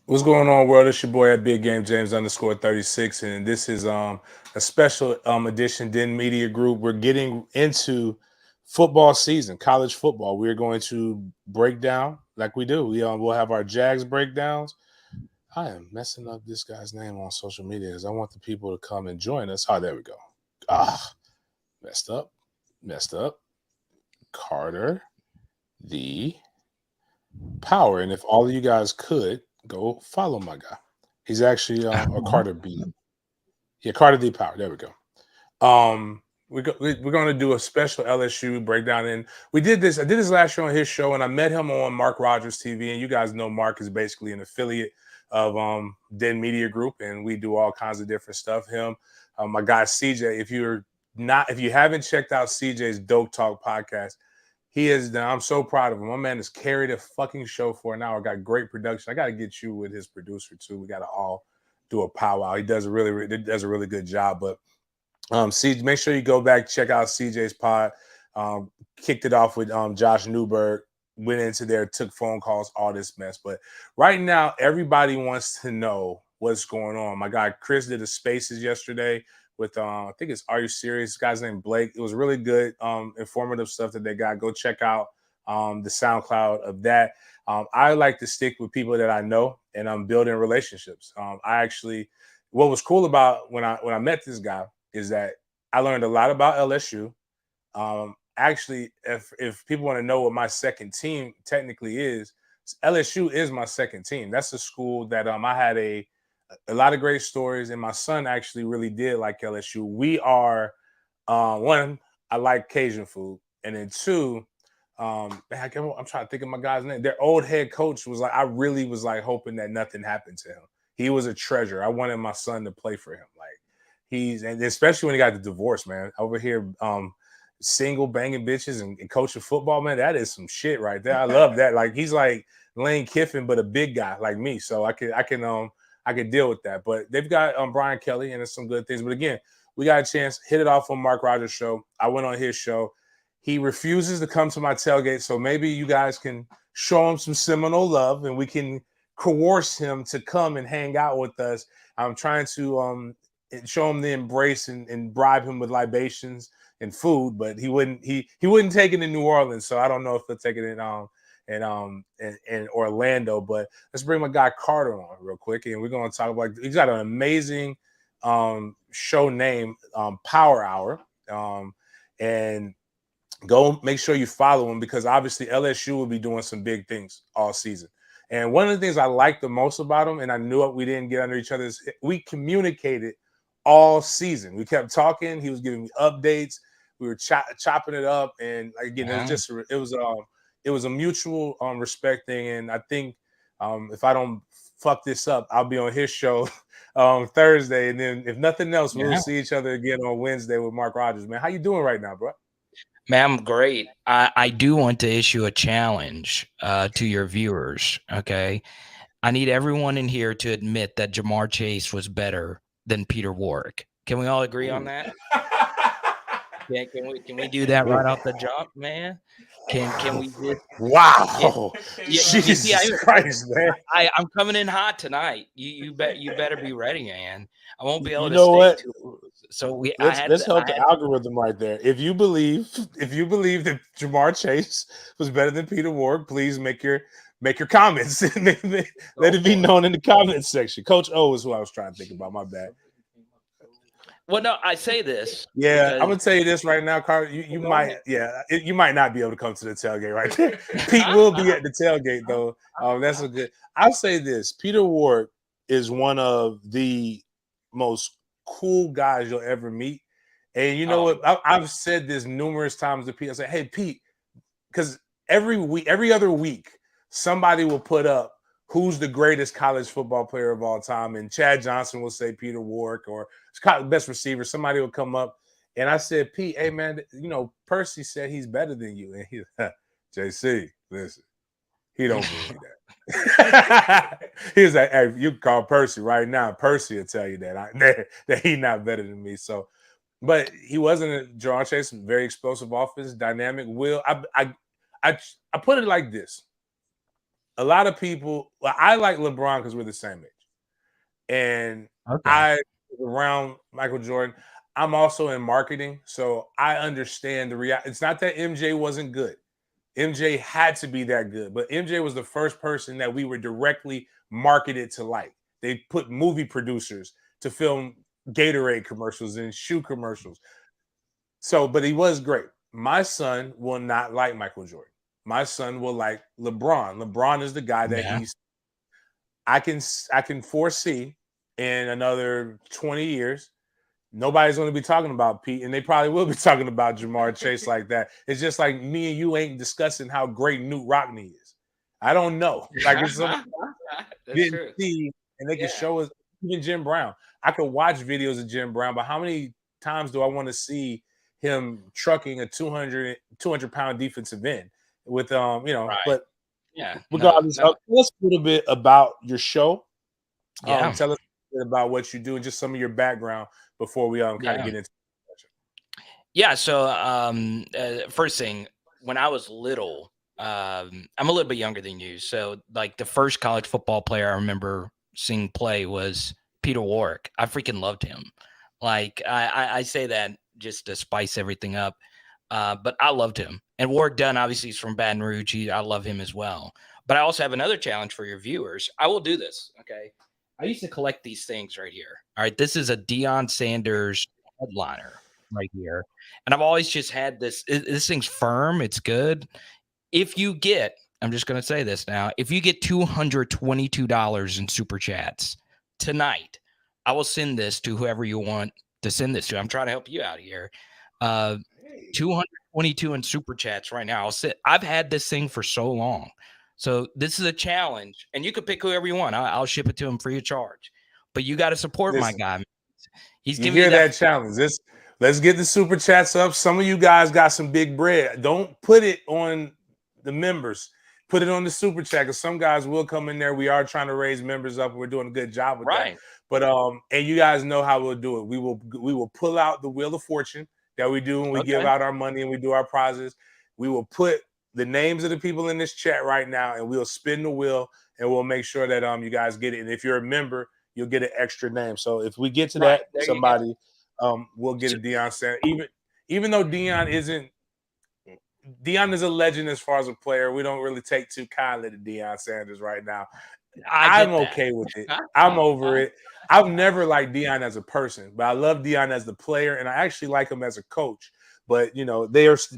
What's going on, world? It's your boy at Big Game James _36, and this is a special edition Den Media Group. We're getting into football season, college football. We're going to break down like we do. We'll have our Jags breakdowns. I am messing up this guy's name on social media because I want the people to come and join us. Oh, there we go. Messed up. Carter the Power, and if all of you guys could go follow my guy. He's actually or Carter B. Yeah, Carter D Power. There we go. We're going to do a special LSU breakdown, and we did this. I did this last year on his show, and I met him on Mark Rogers TV. And you guys know Mark is basically an affiliate of Den Media Group, and we do all kinds of different stuff. Him, my guy CJ. If you haven't checked out CJ's Dope Talk podcast, he is. I'm so proud of him. My man has carried a fucking show for an hour. Got great production. I got to get you with his producer too. We got to all do a powwow. He does a really good job. But CJ, make sure you go back, check out CJ's pod. Kicked it off with Josh Newberg. Went into there, took phone calls, all this mess. But right now, everybody wants to know what's going on. My guy Chris did a Spaces yesterday with I think it's Are You Serious? This guy's named Blake. It was really good, informative stuff that they got. Go check out the SoundCloud of that. I like to stick with people that I know, and I'm building relationships. What was cool about when I met this guy is that I learned a lot about LSU. Actually, if people want to know what my second team technically is, LSU is my second team. That's a school that I had a lot of great stories, and my son actually really did like LSU. We are one, I like Cajun food, and then two, I'm trying to think of my guy's name. Their old head coach was like, I really was like hoping that nothing happened to him. He was a treasure. I wanted my son to play for him. And especially when he got the divorce, man. Over here, single banging bitches and coaching football, man. That is some shit right there. I love that. Like he's like Lane Kiffin, but a big guy like me. So I can deal with that. But they've got Brian Kelly, and it's some good things. But again, we got a chance, hit it off on Mark Rogers' show. I went on his show. He refuses to come to my tailgate, so maybe you guys can show him some Seminole love, and we can coerce him to come and hang out with us. I'm trying to show him the embrace and bribe him with libations and food, but he wouldn't take it in New Orleans, so I don't know if he'll take it in Orlando. But let's bring my guy Carter on real quick, and we're going to talk about. He's got an amazing show named Power Hour, and go make sure you follow him because obviously LSU will be doing some big things all season. And one of the things I like the most about him, and I knew we didn't get under each other, is we communicated all season. We kept talking. He was giving me updates. We were chopping it up, and again, it was a mutual respect thing. And I think if I don't fuck this up, I'll be on his show Thursday, and then if nothing else, we'll see each other again on Wednesday with Mark Rogers. Man, how you doing right now, bro? Man, I'm great. I do want to issue a challenge to your viewers. Okay, I need everyone in here to admit that Jamar Chase was better than Peter Warrick. Can we all agree on that? Yeah, can we do that right off the jump, man? Can we just Wow. see, Christ, man. I'm coming in hot tonight. You better be ready, man. I won't be able You to know stay what? too. So Let's help the algorithm right there. If you believe that Jamar Chase was better than Peter Ward, please make your comments. Let it be known in the comments section. Coach O is who I was trying to think about. My bad. Well, no, I say this. Yeah, I'm gonna tell you this right now, Carl. You might, you might not be able to come to the tailgate right there. Pete will be at the tailgate though. That's a good. I'll say this: Peter Ward is one of the most cool guys you'll ever meet. And you know what? I've said this numerous times to Pete. I say, "Hey, Pete," because every other week, somebody will put up who's the greatest college football player of all time, and Chad Johnson will say Peter Warrick or best receiver. Somebody will come up, and I said, "Pete, hey man, Percy said he's better than you," and he, JC, listen, he don't believe that. He was like, "Hey, you call Percy right now. Percy will tell you that he's not better than me." So, but he wasn't a Jamar Chase, very explosive offense, dynamic. I put it like this: a lot of people. Well, I like LeBron because we're the same age, and Okay. I was around Michael Jordan. I'm also in marketing, so I understand the reality. It's not that MJ wasn't good. MJ had to be that good, but MJ was the first person that we were directly marketed to like. They put movie producers to film Gatorade commercials and shoe commercials. So, but he was great. My son will not like Michael Jordan. My son will like LeBron. LeBron is the guy that Yeah. he's. I can foresee in another 20 years nobody's going to be talking about Pete, and they probably will be talking about Jamar Chase like that. It's just like me and you ain't discussing how great Newt Rockney is. I don't know. Like it's something That's didn't true. see, and they can Yeah. show us even Jim Brown. I could watch videos of Jim Brown, but how many times do I want to see him trucking a 200 pound defensive end with Right. but Yeah. No. regardless, No. tell us a little bit about your show. Yeah. Tell us a bit about what you do and just some of your background before we kind of Yeah. get into. Yeah. So, first thing, when I was little, I'm a little bit younger than you. So, like, the first college football player I remember seeing play was Peter Warwick. I freaking loved him. Like, I say that just to spice everything up. But I loved him. And Warwick Dunn, obviously, is from Baton Rouge. I love him as well. But I also have another challenge for your viewers. I will do this. Okay. I used to collect these things right here. All right. This is a Deion Sanders headliner right here. And I've always just had this. This thing's firm. It's good. If you get, I'm just going to say this now. If you get $222 in super chats tonight, I will send this to whoever you want to send this to. I'm trying to help you out here. Uh, 222 in super chats right now. I've had this thing for so long. So this is a challenge, and you can pick whoever you want. I'll ship it to him free of charge. But you got to support my Listen, guy. He's you giving me hear that. that challenge? Let's get the super chats up. Some of you guys got some big bread. Don't put it on the members. Put it on the super chat because some guys will come in there. We are trying to raise members up. We're doing a good job with that. Right. But and you guys know how we'll do it. We will pull out the wheel of fortune that we do when we give Okay. out our money and we do our prizes. We will put the names of the people in this chat right now, and we'll spin the wheel and we'll make sure that you guys get it. And if you're a member, you'll get an extra name. So if we get to Right. that, There you go. somebody we'll get a Deion Sanders. Even though Deion is a legend as far as a player, we don't really take too kindly to Deion Sanders right now. I'm okay with it. I'm over it. I've never liked Deion as a person, but I love Deion as the player, and I actually like him as a coach. But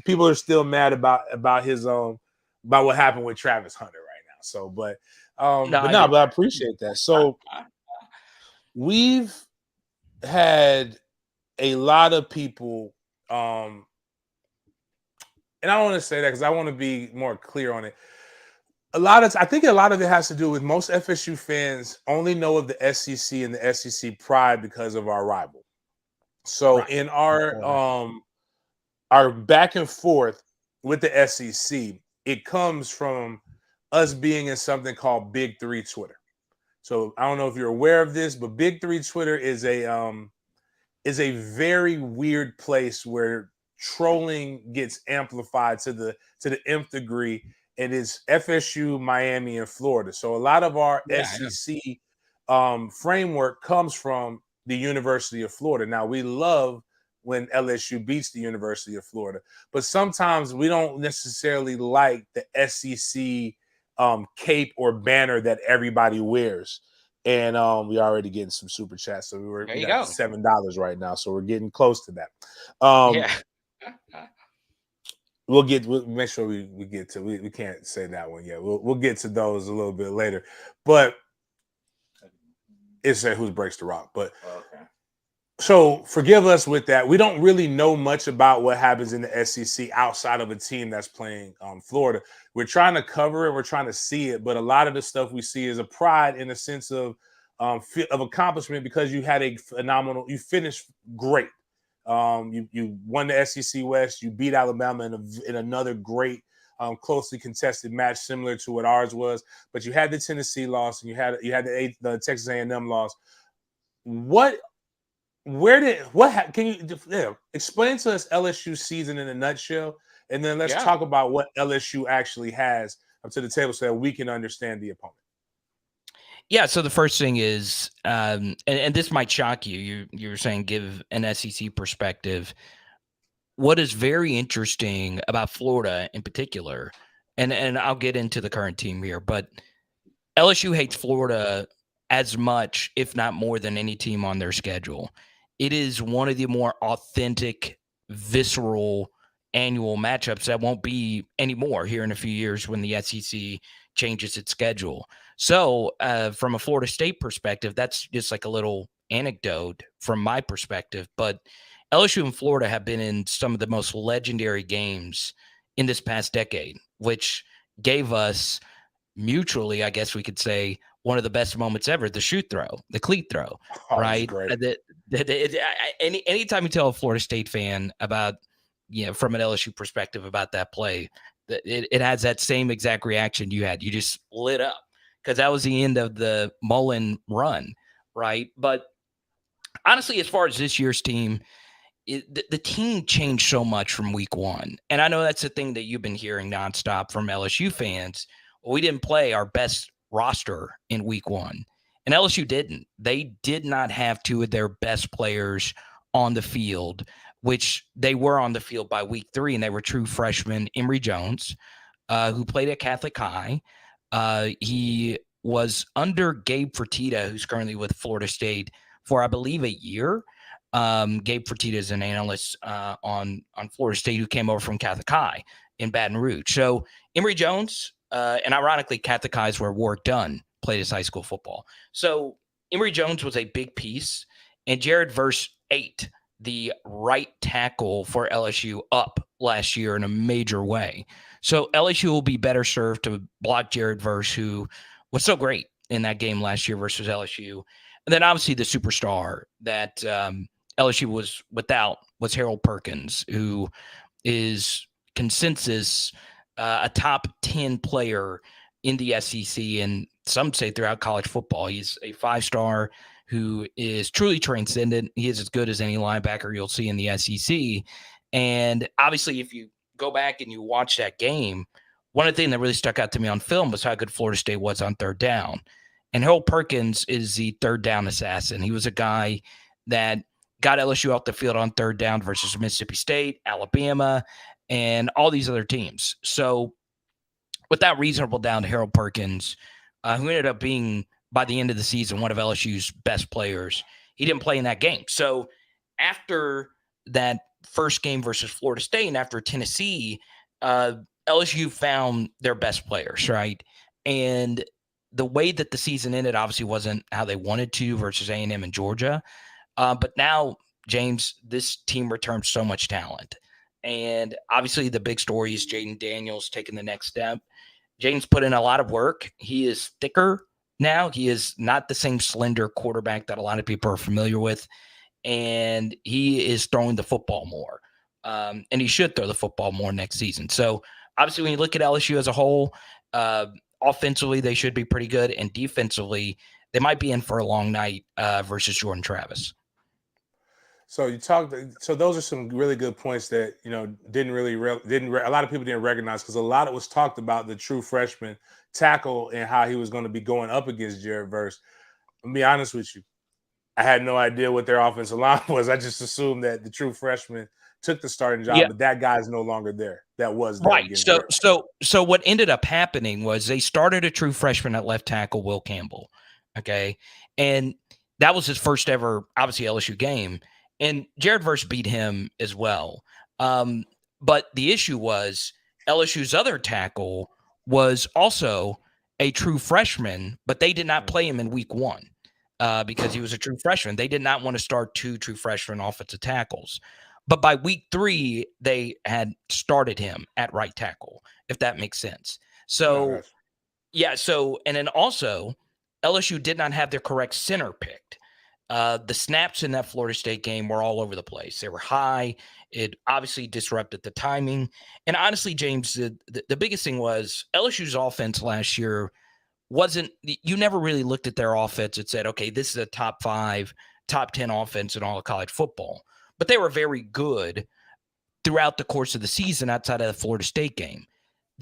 people are still mad about his about what happened with Travis Hunter right now. So, but I appreciate that. So we've had a lot of people, and I don't want to say that because I want to be more clear on it. I think a lot of it has to do with most FSU fans only know of the SEC and the SEC pride because of our rival. So Right. in our back and forth with the SEC, it comes from us being in something called Big Three Twitter. So I don't know if you're aware of this, but Big Three Twitter is a very weird place where trolling gets amplified to the nth degree. And it's FSU, Miami, and Florida. So a lot of our SEC framework comes from the University of Florida. Now we love when LSU beats the University of Florida, but sometimes we don't necessarily like the SEC cape or banner that everybody wears. And we already getting some super chats, so we you got go. $7 right now, so we're getting close to that. Yeah. We'll make sure we get to. We can't say that one yet. We'll get to those a little bit later, but it's who breaks the rock. But Okay. so forgive us with that. We don't really know much about what happens in the SEC outside of a team that's playing Florida. We're trying to cover it. We're trying to see it, but a lot of the stuff we see is a pride in a sense of accomplishment because you had a phenomenal. You finished great. You won the SEC West. You beat Alabama in another great, closely contested match, similar to what ours was. But you had the Tennessee loss, and you had the Texas A&M loss. Can you explain to us LSU season in a nutshell, and then let's talk about what LSU actually has to the table so that we can understand the opponent? Yeah, so the first thing is, and this might shock you. You were saying give an SEC perspective. What is very interesting about Florida in particular, and I'll get into the current team here, but LSU hates Florida as much, if not more, than any team on their schedule. It is one of the more authentic, visceral annual matchups that won't be anymore here in a few years when the SEC changes its schedule. So, from a Florida State perspective, that's just like a little anecdote from my perspective. But LSU and Florida have been in some of the most legendary games in this past decade, which gave us mutually, I guess we could say, one of the best moments ever, the shoot throw, the cleat throw, right? Great. Anytime you tell a Florida State fan about, from an LSU perspective about that play, it has that same exact reaction you had. You just lit up because that was the end of the Mullen run, right? But honestly, as far as this year's team, the team changed so much from week one. And I know that's the thing that you've been hearing nonstop from LSU fans. We didn't play our best roster in week one, and LSU didn't. They did not have two of their best players on the field, which they were on the field by week three, and they were true freshmen. Emory Jones, who played at Catholic High. He was under Gabe Fertitta, who's currently with Florida State, for, I believe, a year. Gabe Fertitta is an analyst on Florida State who came over from Catholic High in Baton Rouge. So Emory Jones, and ironically, Catholic High is where Warwick Dunn played his high school football. So Emory Jones was a big piece, and Jared Verse ate the right tackle for LSU up last year in a major way. So LSU will be better served to block Jared Verse, who was so great in that game last year versus LSU. And then obviously the superstar that LSU was without was Harold Perkins, who is consensus a top 10 player in the SEC, and some say throughout college football. He's a 5-star who is truly transcendent. He is as good as any linebacker you'll see in the SEC. And obviously, if you go back and you watch that game, one of the things that really stuck out to me on film was how good Florida State was on third down. And Harold Perkins is the third down assassin. He was a guy that got LSU off the field on third down versus Mississippi State, Alabama, and all these other teams. So with that reasonable down to Harold Perkins, who ended up being, by the end of the season, one of LSU's best players, he didn't play in that game. So after that first game versus Florida State and after Tennessee, LSU found their best players, right? And the way that the season ended obviously wasn't how they wanted to versus A&M and Georgia. But now, James, this team returns so much talent. And obviously the big story is Jaden Daniels taking the next step. Jaden's put in a lot of work. He is thicker now. He is not the same slender quarterback that a lot of people are familiar with. And he is throwing the football more. And he should throw the football more next season. So obviously when you look at LSU as a whole, offensively, they should be pretty good. And defensively, they might be in for a long night versus Jordan Travis. So so those are some really good points that, a lot of people didn't recognize, because a lot of was talked about the true freshman tackle and how he was going to be going up against Jared Verse. I'll be honest with you. I had no idea what their offensive line was. I just assumed that the true freshman took the starting job, but that guy's no longer there. That was there right. So what ended up happening was they started a true freshman at left tackle, Will Campbell. Okay. And that was his first ever, obviously, LSU game. And Jared Verse beat him as well. But the issue was LSU's other tackle was also a true freshman, but they did not play him in week one because he was a true freshman. They did not want to start two true freshman offensive tackles. But by week three, they had started him at right tackle, if that makes sense. So, and then also LSU did not have their correct center picked. The snaps in that Florida State game were all over the place. They were high. It obviously disrupted the timing. And honestly, James, the biggest thing was LSU's offense last year you never really looked at their offense and said, okay, this is a top 5, top 10 offense in all of college football. But they were very good throughout the course of the season outside of the Florida State game.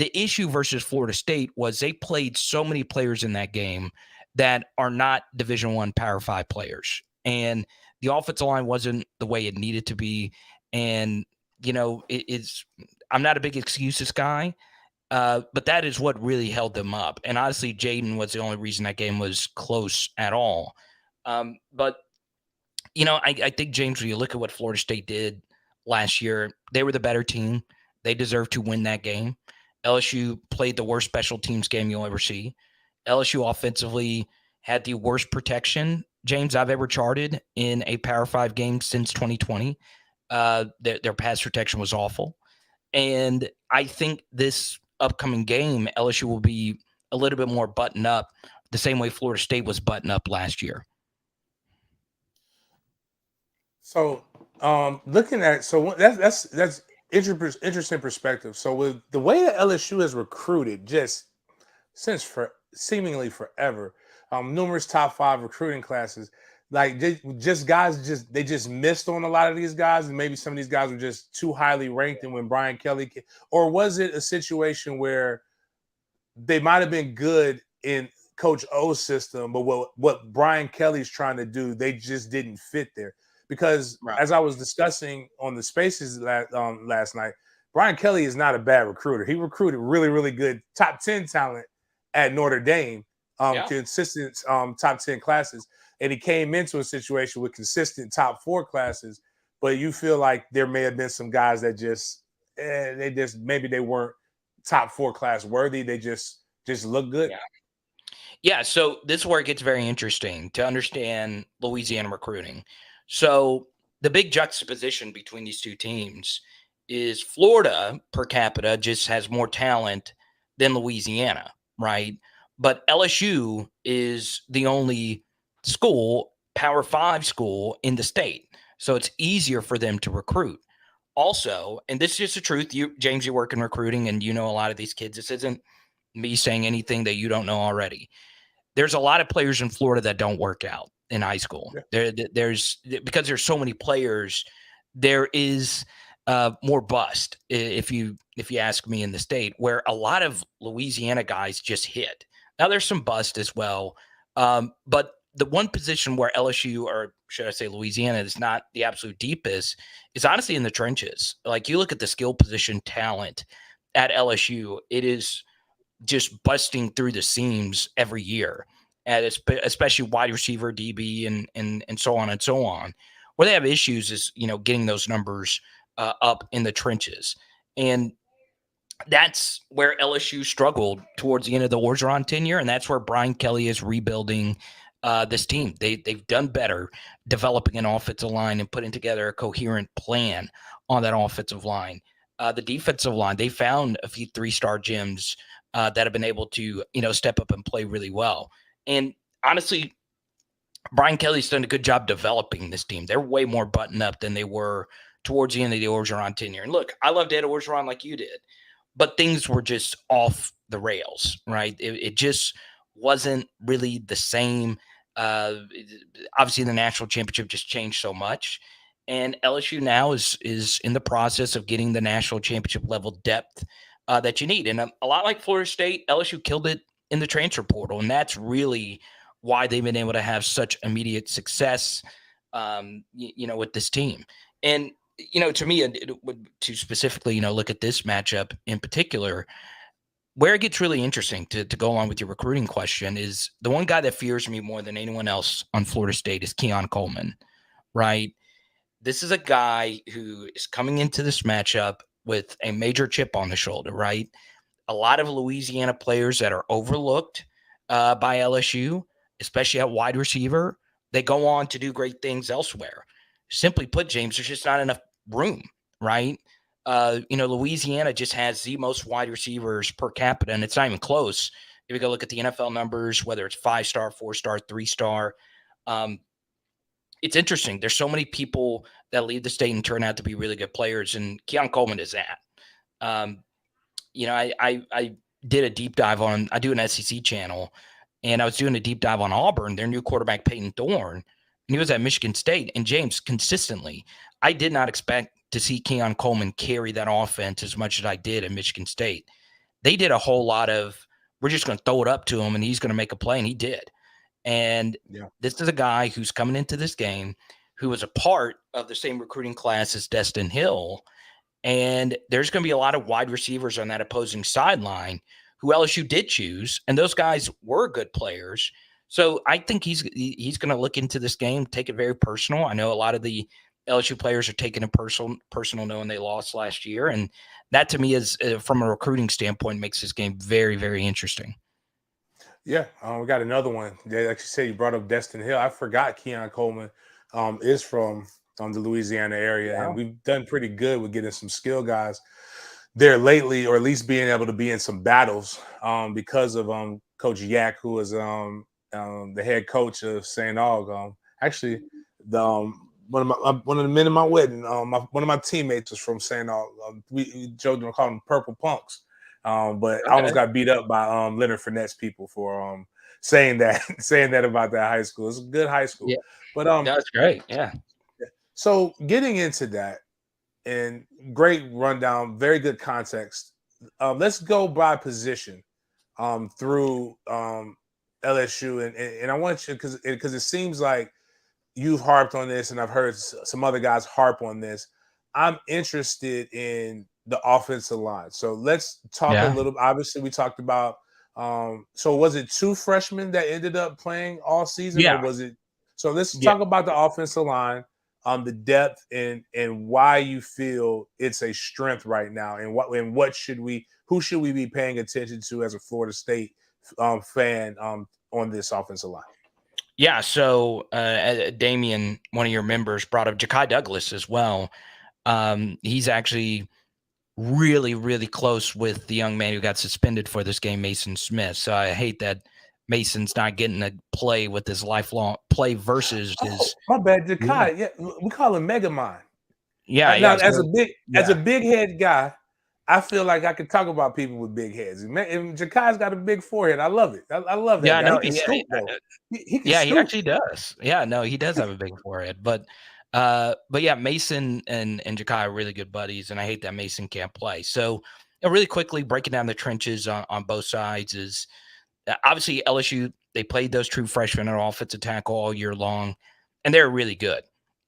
The issue versus Florida State was they played so many players in that game that are not Division I Power 5 players. And the offensive line wasn't the way it needed to be. And, I'm not a big excuses guy, but that is what really held them up. And honestly, Jaden was the only reason that game was close at all. But I think, James, when you look at what Florida State did last year, they were the better team. They deserved to win that game. LSU played the worst special teams game you'll ever see. LSU offensively had the worst protection, James, I've ever charted in a Power 5 game since 2020. Their pass protection was awful. And I think this upcoming game, LSU will be a little bit more buttoned up, the same way Florida State was buttoned up last year. So, looking at that's interesting perspective. So, with the way that LSU has recruited, just since for seemingly forever, numerous top 5 recruiting classes, like they just missed on a lot of these guys, and maybe some of these guys were just too highly ranked. And when Brian Kelly, or was it a situation where they might have been good in Coach O's system, but what Brian Kelly's trying to do, they just didn't fit there? Because as I was discussing on the Spaces last night, Brian Kelly is not a bad recruiter. He recruited really, really good top 10 talent at Notre Dame, consistent top 10 classes. And he came into a situation with consistent top 4 classes. But you feel like there may have been some guys that maybe they weren't top 4 class worthy. They just look good. Yeah. So this is where it gets very interesting to understand Louisiana recruiting. So the big juxtaposition between these two teams is Florida per capita just has more talent than Louisiana, right? But LSU is the only school, Power 5 school in the state. So it's easier for them to recruit. Also, and this is just the truth, James, you work in recruiting and you know a lot of these kids. This isn't me saying anything that you don't know already. There's a lot of players in Florida that don't work out in high school. Yeah. There's because there's so many players, there is more bust, if you ask me, in the state, where a lot of Louisiana guys just hit. Now there's some bust as well, but the one position where LSU, or should I say Louisiana, is not the absolute deepest is honestly in the trenches. Like you look at the skill position talent at LSU, it is just busting through the seams every year, and especially wide receiver, DB, and so on and so on. Where they have issues is getting those numbers up in the trenches, and that's where LSU struggled towards the end of the Orgeron tenure, and that's where Brian Kelly is rebuilding this team. They've done better developing an offensive line and putting together a coherent plan on that offensive line. The defensive line, they found a few 3-star gems that have been able to, step up and play really well. And honestly, Brian Kelly's done a good job developing this team. They're way more buttoned up than they were towards the end of the Orgeron tenure. And look, I loved Ed Orgeron like you did, but things were just off the rails, right? It just wasn't really the same. Obviously, the national championship just changed so much. And LSU now is in the process of getting the national championship level depth that you need. And a lot like Florida State, LSU killed it in the transfer portal. And that's really why they've been able to have such immediate success, with this team. And, to me, to specifically, look at this matchup in particular, where it gets really interesting to go along with your recruiting question is the one guy that fears me more than anyone else on Florida State is Keon Coleman, right? This is a guy who is coming into this matchup with a major chip on the shoulder, right? A lot of Louisiana players that are overlooked by LSU, especially at wide receiver, they go on to do great things elsewhere. Simply put, James, there's just not enough room, right? Louisiana just has the most wide receivers per capita, and it's not even close. If you go look at the NFL numbers, whether it's 5-star, 4-star, 3-star, it's interesting. There's so many people that leave the state and turn out to be really good players, and Keon Coleman is that. I did a deep dive on, I do an SEC channel, and I was doing a deep dive on Auburn, their new quarterback, Peyton Thorne, and he was at Michigan State. And James, consistently, I did not expect to see Keon Coleman carry that offense as much as I did at Michigan State. They did a whole lot of, we're just going to throw it up to him and he's going to make a play, and he did. And this is a guy who's coming into this game who was a part of the same recruiting class as Destin Hill. And there's going to be a lot of wide receivers on that opposing sideline who LSU did choose, and those guys were good players. So I think he's going to look into this game, take it very personal. I know a lot of the LSU players are taking it personal knowing they lost last year, and that to me is, from a recruiting standpoint, makes this game very, very interesting. Yeah, we got another one. Like you said, you brought up Destin Hill. I forgot Keon Coleman is from the Louisiana area, and we've done pretty good with getting some skill guys there lately, or at least being able to be in some battles because of Coach Yak, who is the head coach of St. Aug. Actually, one of the men in my wedding, one of my teammates was from St. Aug. We joked and called them Purple Punks. But I almost got beat up by Leonard Fournette's people for saying that about that high school. It's a good high school. Yeah. But that's great. Yeah. So getting into that, and great rundown, very good context. Let's go by position through LSU, and I want you, because it seems like you've harped on this, and I've heard some other guys harp on this. I'm interested in the offensive line. So let's talk a little. Obviously, we talked about. So was it 2 freshmen that ended up playing all season, or was it? So let's talk about the offensive line, the depth, and why you feel it's a strength right now, and who should we be paying attention to as a Florida State fan on this offensive line? Yeah, so Damian, one of your members, brought up Ja'Kai Douglas as well. He's actually really, really close with the young man who got suspended for this game, Mason Smith. So I hate that Mason's not getting to play with his lifelong play versus his. My bad, Ja'Kai. Yeah, we call him Megamind. Yeah, now, as a big head guy, I feel like I could talk about people with big heads. And Ja'Kai's got a big forehead. I love it. I love that. Yeah, guy. No, he can scoop, though. He can yeah, scoop. He actually does. Yeah, no, he does have a big forehead. But yeah, Mason and Ja'Kai are really good buddies, and I hate that Mason can't play. So really quickly breaking down the trenches on both sides is obviously LSU. They played those true freshmen at offensive tackle all year long, and they're really good.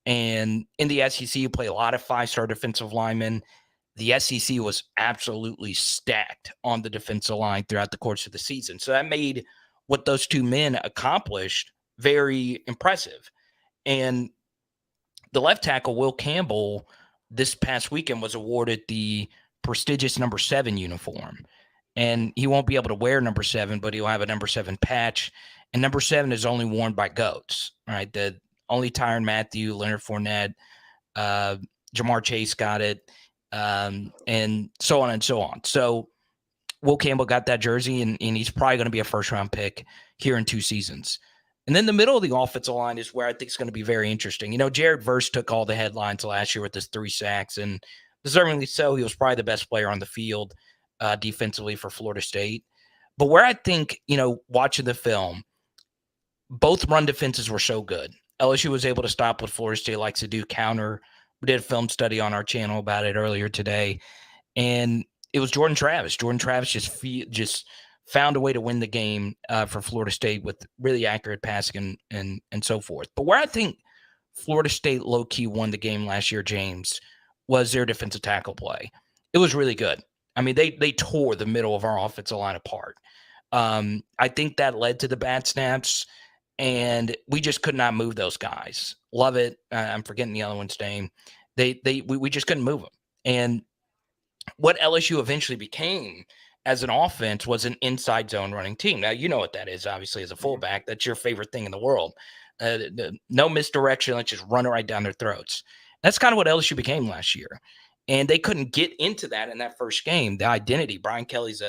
And in the SEC, you play a lot of 5-star defensive linemen. The SEC was absolutely stacked on the defensive line throughout the course of the season. So that made what those 2 men accomplished very impressive. And the left tackle, Will Campbell, this past weekend was awarded the prestigious number 7 uniform. And he won't be able to wear number 7, but he'll have a number 7 patch. And number 7 is only worn by GOATs, right? The only Tyrann Mathieu, Leonard Fournette, Jamar Chase got it, and so on and so on. So Will Campbell got that jersey, and he's probably going to be a first-round pick here in 2 seasons. And then the middle of the offensive line is where I think it's going to be very interesting. Jared Verse took all the headlines last year with his 3 sacks, and deservingly so. He was probably the best player on the field defensively for Florida State. But where I think, watching the film, both run defenses were so good. LSU was able to stop what Florida State likes to do, counter. We did a film study on our channel about it earlier today, and it was Jordan Travis. Jordan Travis just found a way to win the game for Florida State with really accurate passing and so forth. But where I think Florida State low-key won the game last year, James, was their defensive tackle play. It was really good. I mean, they tore the middle of our offensive line apart. I think that led to the bad snaps, and we just could not move those guys. Love it. I'm forgetting the other one's name. We just couldn't move them. And what LSU eventually became as an offense was an inside zone running team. Now, you know what that is, obviously, as a fullback. That's your favorite thing in the world. No misdirection. Let's just run it right down their throats. That's kind of what LSU became last year. And they couldn't get into that in that first game. The identity, Brian Kelly's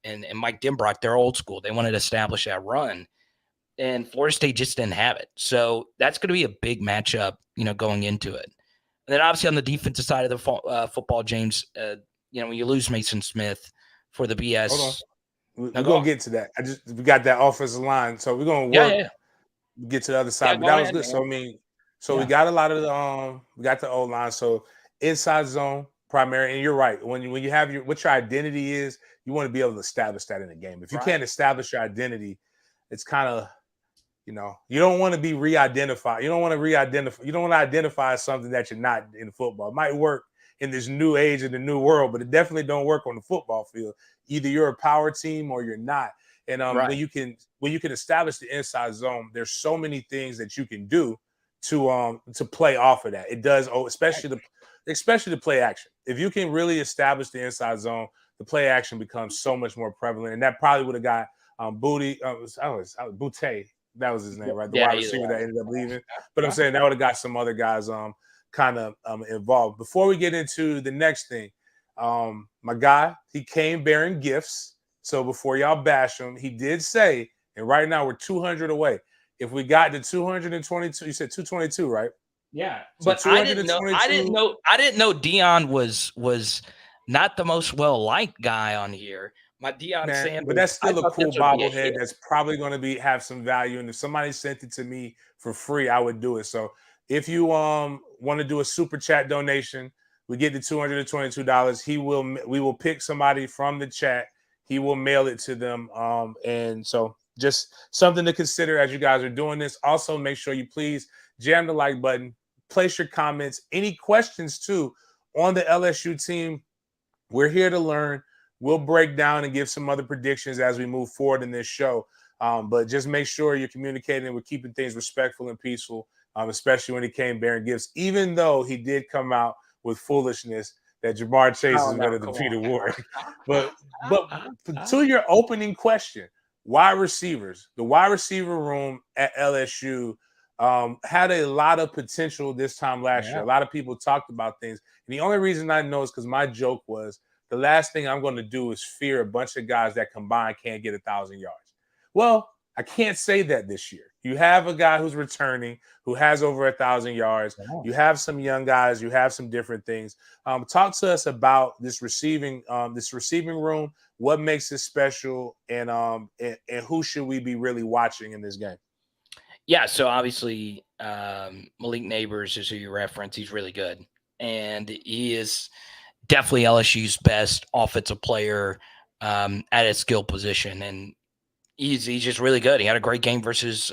and Mike Dimbrock, they're old school. They wanted to establish that run. And Florida State just didn't have it. So that's going to be a big matchup, going into it. And then obviously on the defensive side of the football, James, when you lose Mason Smith for the BS. Hold on. We're going to get to that. We got that offensive line. So we're going to work, get to the other side. But that was good. Man. So we got a lot of we got the O-line. So inside zone, primary. And you're right. When you have what your identity is, you want to be able to establish that in the game. If you can't establish your identity, it's kind of, you don't want to be re-identified. You don't want to re-identify. You don't want to identify something that you're not in football. It might work in this new age, in the new world, but it definitely don't work on the football field. Either you're a power team or you're not. And when you can establish the inside zone, there's so many things that you can do to play off of that. It does, especially the play action. If you can really establish the inside zone, the play action becomes so much more prevalent. And that probably would have got Boutte. That was his name, right? The wide receiver that ended up leaving. But I'm saying that would have got some other guys kind of involved. Before we get into the next thing, my guy, he came bearing gifts. So before y'all bash him, he did say, and right now we're 200 away. If we got to 222, you said 222, right? Yeah, so but I didn't know Dion was not the most well-liked guy on here. My Deion Sanders, but that's still a cool bobblehead that's probably going to have some value. And if somebody sent it to me for free, I would do it. So if you want to do a super chat donation, we get to $222. We will pick somebody from the chat. He will mail it to them. And so just something to consider as you guys are doing this. Also, make sure you please jam the like button, place your comments, any questions too on the LSU team. We're here to learn. We'll break down and give some other predictions as we move forward in this show. But just make sure you're communicating and we're keeping things respectful and peaceful, especially when he came bearing gifts, even though he did come out with foolishness that Jamar Chase is going to defeat Ward. But to your opening question, wide receivers, the wide receiver room at LSU had a lot of potential this time last year. A lot of people talked about things. And the only reason I know is because my joke was, the last thing I'm going to do is fear a bunch of guys that combined can't get 1,000 yards. Well, I can't say that this year. You have a guy who's returning, who has over 1,000 yards. You have some young guys. You have some different things. Talk to us about this receiving room. What makes it special, and who should we be really watching in this game? Yeah, so obviously Malik Neighbors is who you reference. He's really good, and he is definitely LSU's best offensive player at his skill position, and he's just really good. He had a great game versus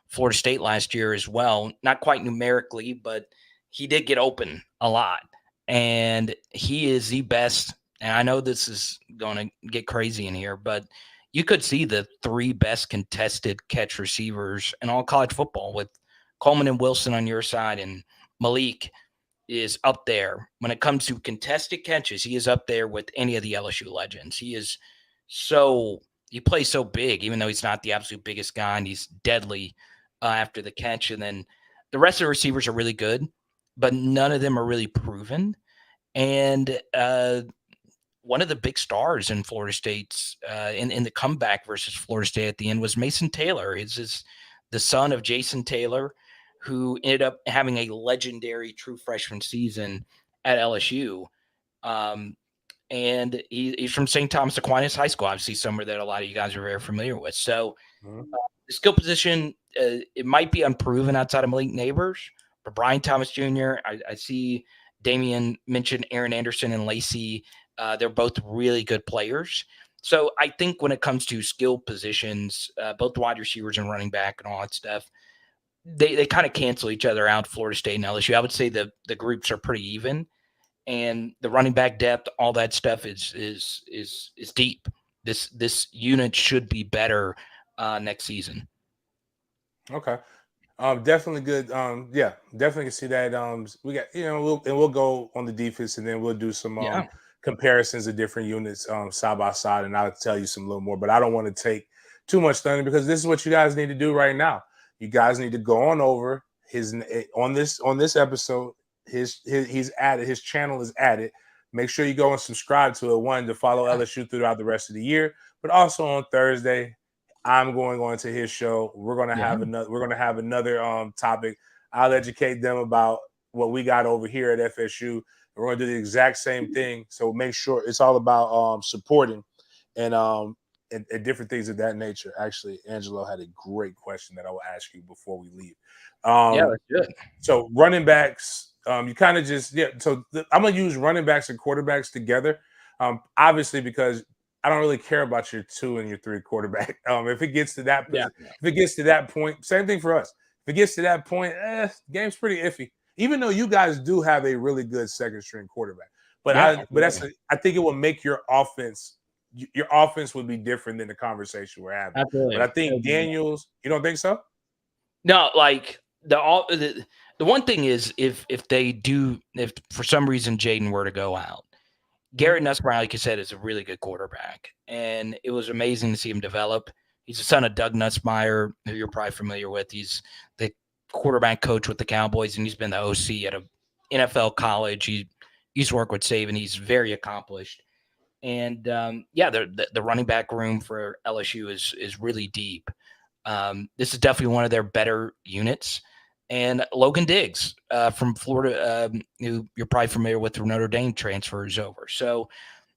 Florida State last year as well. Not quite numerically, but he did get open a lot, and he is the best. And I know this is going to get crazy in here, but you could see the three best contested catch receivers in all college football, with Coleman and Wilson on your side, and Malik is up there. When it comes to contested catches, he is up there with any of the LSU legends. He plays so big, even though he's not the absolute biggest guy, and he's deadly after the catch. And then the rest of the receivers are really good, but none of them are really proven. And one of the big stars in Florida State's in the comeback versus Florida State at the end was Mason Taylor. He's the son of Jason Taylor, who ended up having a legendary true freshman season at LSU. And he's from St. Thomas Aquinas High School, obviously somewhere that a lot of you guys are very familiar with. So the skill position, it might be unproven outside of Malik Neighbors, but Brian Thomas Jr., I see Damian mentioned Aaron Anderson and Lacey. They're both really good players. So I think when it comes to skill positions, both wide receivers and running back and all that stuff, they kind of cancel each other out, Florida State and LSU. I would say the groups are pretty even, and the running back depth, all that stuff is deep. This unit should be better next season. Okay. Definitely good. Yeah, definitely can see that. We got, we'll go on the defense, and then we'll do some comparisons of different units side by side, and I'll tell you some little more. But I don't want to take too much thunder, because this is what you guys need to do right now. You guys need to go on over on this episode. He's added, his channel is added. Make sure you go and subscribe to it. One, to follow LSU throughout the rest of the year, but also on Thursday, I'm going on to his show. We're gonna have another topic. I'll educate them about what we got over here at FSU. We're gonna do the exact same thing. So make sure it's all about supporting and different things of that nature. Actually, Angelo had a great question that I will ask you before we leave. That's good. So running backs, You kind of just So I'm gonna use running backs and quarterbacks together. Obviously, because I don't really care about your 2 and your 3 quarterback. If it gets to that, if it gets to that point, same thing for us. If it gets to that point, the game's pretty iffy. Even though you guys do have a really good second string quarterback, but I think it will make your offense. Your offense would be different than the conversation we're having. Absolutely. But I think Daniels, you don't think so? No, like the one thing is if for some reason Jaden were to go out, Garrett Nussmeier, like you said, is a really good quarterback, and it was amazing to see him develop. He's the son of Doug Nussmeier, who you're probably familiar with. He's the quarterback coach with the Cowboys, and he's been the OC at a NFL college. He used to work with Saban. He's very accomplished. And the running back room for LSU is really deep. This is definitely one of their better units. And Logan Diggs from Florida, who you're probably familiar with, from Notre Dame, transfers over. So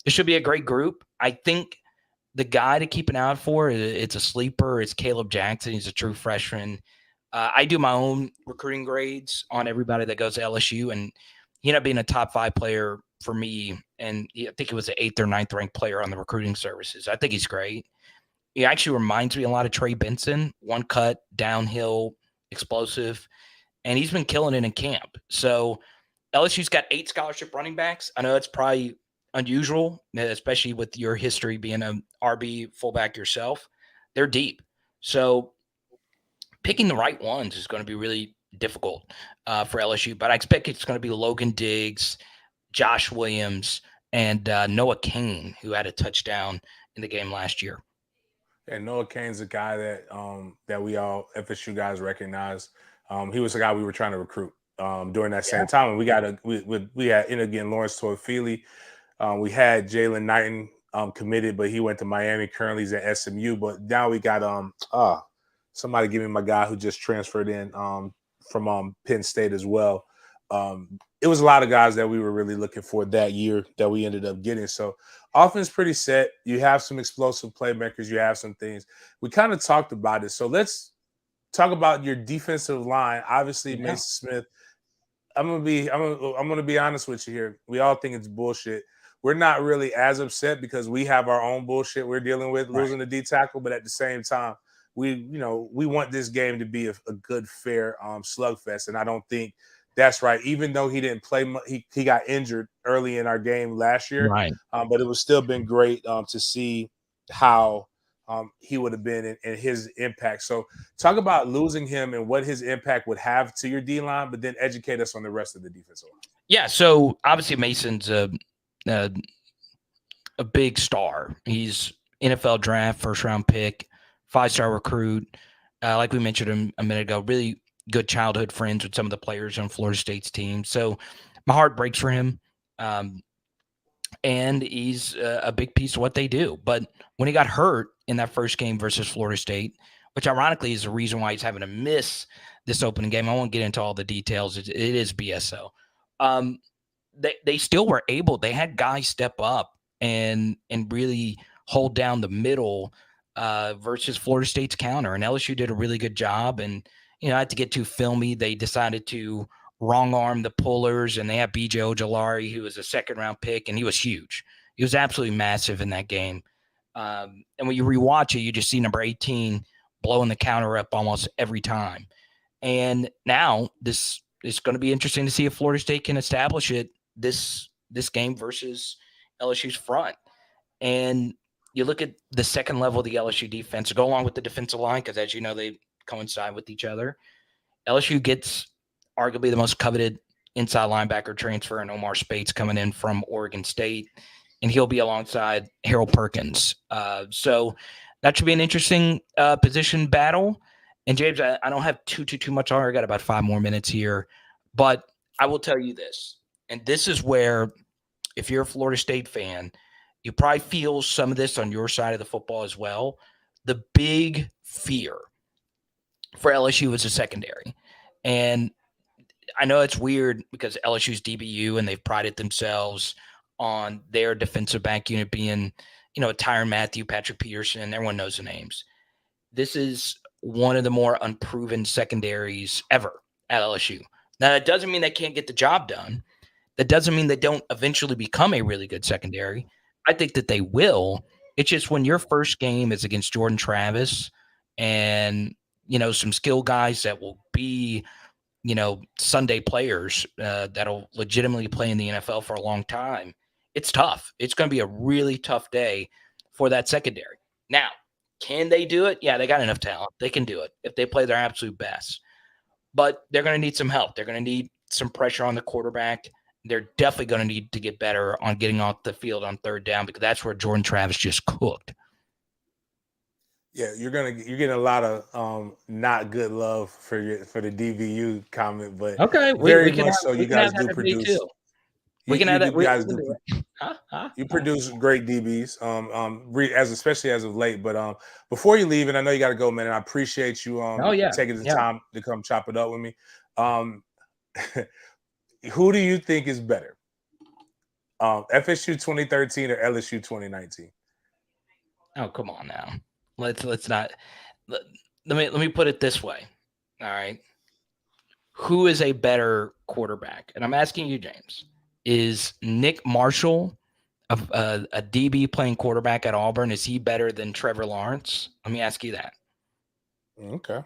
it should be a great group. I think the guy to keep an eye out for, it's a sleeper. It's Caleb Jackson. He's a true freshman. I do my own recruiting grades on everybody that goes to LSU, and he ended up being a top 5 player for me. And I think he was the 8th or 9th ranked player on the recruiting services. I think he's great. He actually reminds me a lot of Trey Benson, one cut, downhill, explosive, and he's been killing it in camp. So LSU's got 8 scholarship running backs. I know it's probably unusual, especially with your history being an RB fullback yourself. They're deep. So picking the right ones is going to be really difficult for LSU, but I expect it's going to be Logan Diggs, Josh Williams, and Noah Cain, who had a touchdown in the game last year. And Noah Cain's a guy that we all FSU guys recognize. He was a guy we were trying to recruit during that same time. And we had again Lawrence Toafili. We had Jalen Knighton committed, but he went to Miami. Currently, he's at SMU. But now we got somebody give me my guy who just transferred in from Penn State as well. It was a lot of guys that we were really looking for that year that we ended up getting. So offense pretty set. You have some explosive playmakers. You have some things. We kind of talked about it. So let's talk about your defensive line. Obviously, Mason Smith. I'm gonna be honest with you here. We all think it's bullshit. We're not really as upset because we have our own bullshit we're dealing with, losing the D tackle. But at the same time, we want this game to be a good, fair slugfest, and I don't think that's right. Even though he didn't play, he got injured early in our game last year, right? But it was still been great to see how he would have been and his impact. So talk about losing him and what his impact would have to your D line, but then educate us on the rest of the defensive line. Yeah. So obviously Mason's a big star. He's NFL draft, 1st round pick, 5-star recruit. Like we mentioned a minute ago, really good childhood friends with some of the players on Florida State's team. So my heart breaks for him. And he's a big piece of what they do. But when he got hurt in that first game versus Florida State, which ironically is the reason why he's having to miss this opening game, I won't get into all the details. It is BSO. They still were able. They had guys step up and really hold down the middle versus Florida State's counter. And LSU did a really good job. And not to get too filmy, they decided to wrong arm the pullers, and they have BJ Ojolari, who was a 2nd-round pick, and he was huge. He was absolutely massive in that game. And when you rewatch it, you just see number 18 blowing the counter up almost every time. And now this is going to be interesting to see if Florida State can establish it this game versus LSU's front. And you look at the second level of the LSU defense, go along with the defensive line, because as you know, they coincide with each other. LSU gets arguably the most coveted inside linebacker transfer in Omar Spates coming in from Oregon State, and he'll be alongside Harold Perkins. So that should be an interesting position battle. And James, I don't have too much longer. I got about 5 more minutes here, but I will tell you this, and this is where, if you're a Florida State fan, you probably feel some of this on your side of the football as well. The big fear for LSU is a secondary. And I know it's weird because LSU's DBU, and they've prided themselves on their defensive back unit being, Tyrann Mathieu, Patrick Peterson, everyone knows the names. This is one of the more unproven secondaries ever at LSU. Now, that doesn't mean they can't get the job done. That doesn't mean they don't eventually become a really good secondary. I think that they will. It's just when your first game is against Jordan Travis and, some skill guys that will be, Sunday players that'll legitimately play in the NFL for a long time, it's tough. It's going to be a really tough day for that secondary. Now, can they do it? Yeah, they got enough talent. They can do it if they play their absolute best. But they're going to need some help. They're going to need some pressure on the quarterback. They're definitely going to need to get better on getting off the field on third down because that's where Jordan Travis just cooked. Yeah, you're getting a lot of not good love for the DVU comment, but okay, very much so. You guys do produce. We can have that. You guys do. You produce great DBs, especially as of late. But before you leave, and I know you got to go, man. And I appreciate you taking the time to come chop it up with me. Who do you think is better, FSU 2013 or LSU 2019? Oh, come on now. Let's not. Let me put it this way. All right. Who is a better quarterback? And I'm asking you, James. Is Nick Marshall a DB playing quarterback at Auburn? Is he better than Trevor Lawrence? Let me ask you that. Okay.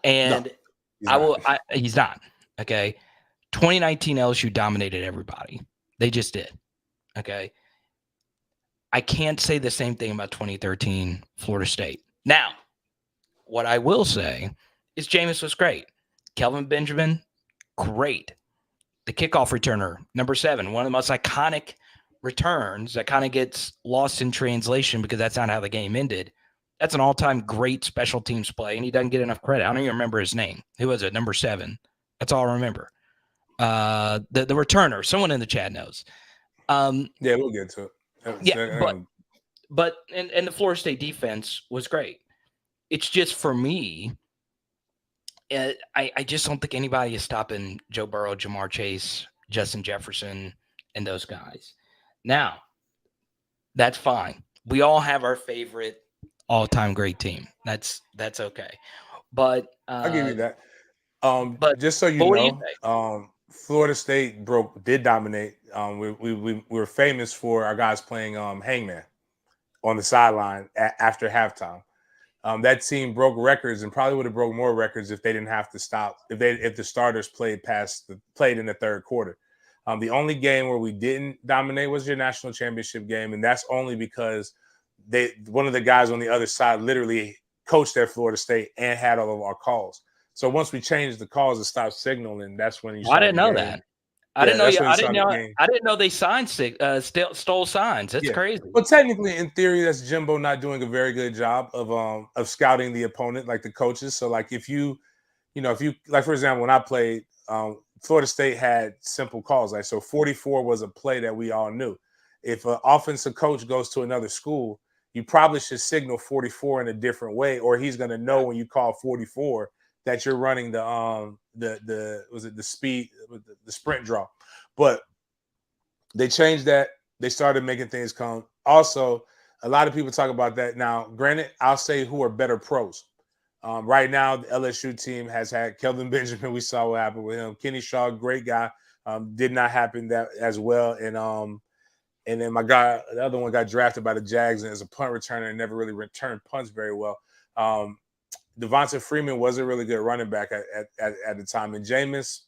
And he's not. Okay. 2019 LSU dominated everybody. They just did. Okay. I can't say the same thing about 2013 Florida State. Now, what I will say is Jameis was great. Kelvin Benjamin, great. The kickoff returner, number 7, one of the most iconic returns that kind of gets lost in translation because that's not how the game ended. That's an all-time great special teams play, and he doesn't get enough credit. I don't even remember his name. Who was it? Number 7. That's all I remember. The returner, someone in the chat knows. Yeah, we'll get to it. But the Florida State defense was great. It's just for me, I just don't think anybody is stopping Joe Burrow, Jamar Chase, Justin Jefferson, and those guys. Now, that's fine. We all have our favorite all-time great team. That's okay. But I'll give you that. But just so you know, Florida State did dominate. We were famous for our guys playing hangman on the sideline after halftime. That team broke records and probably would have broke more records if they didn't have to stop. If the starters played in the third quarter. The only game where we didn't dominate was your national championship game, and that's only because one of the guys on the other side literally coached at Florida State and had all of our calls. So once we changed the calls and stopped signaling, that's when you. I didn't know that. I didn't know they signed stole signs. That's crazy. Well, technically, in theory, that's Jimbo not doing a very good job of scouting the opponent like the coaches. So, like if you like for example, when I played, Florida State had simple calls. Like so, 44 was a play that we all knew. If an offensive coach goes to another school, you probably should signal 44 in a different way, or he's going to know when you call 44 that you're running the sprint draw. But they changed that. They started making things come. Also, a lot of people talk about that. Now, granted, I'll say who are better pros. Right now, the LSU team has had Kelvin Benjamin. We saw what happened with him. Kenny Shaw, great guy. Did not happen that as well. And then my guy, the other one got drafted by the Jags and as a punt returner and never really returned punts very well. Devonta Freeman was a really good running back at the time. And Jameis,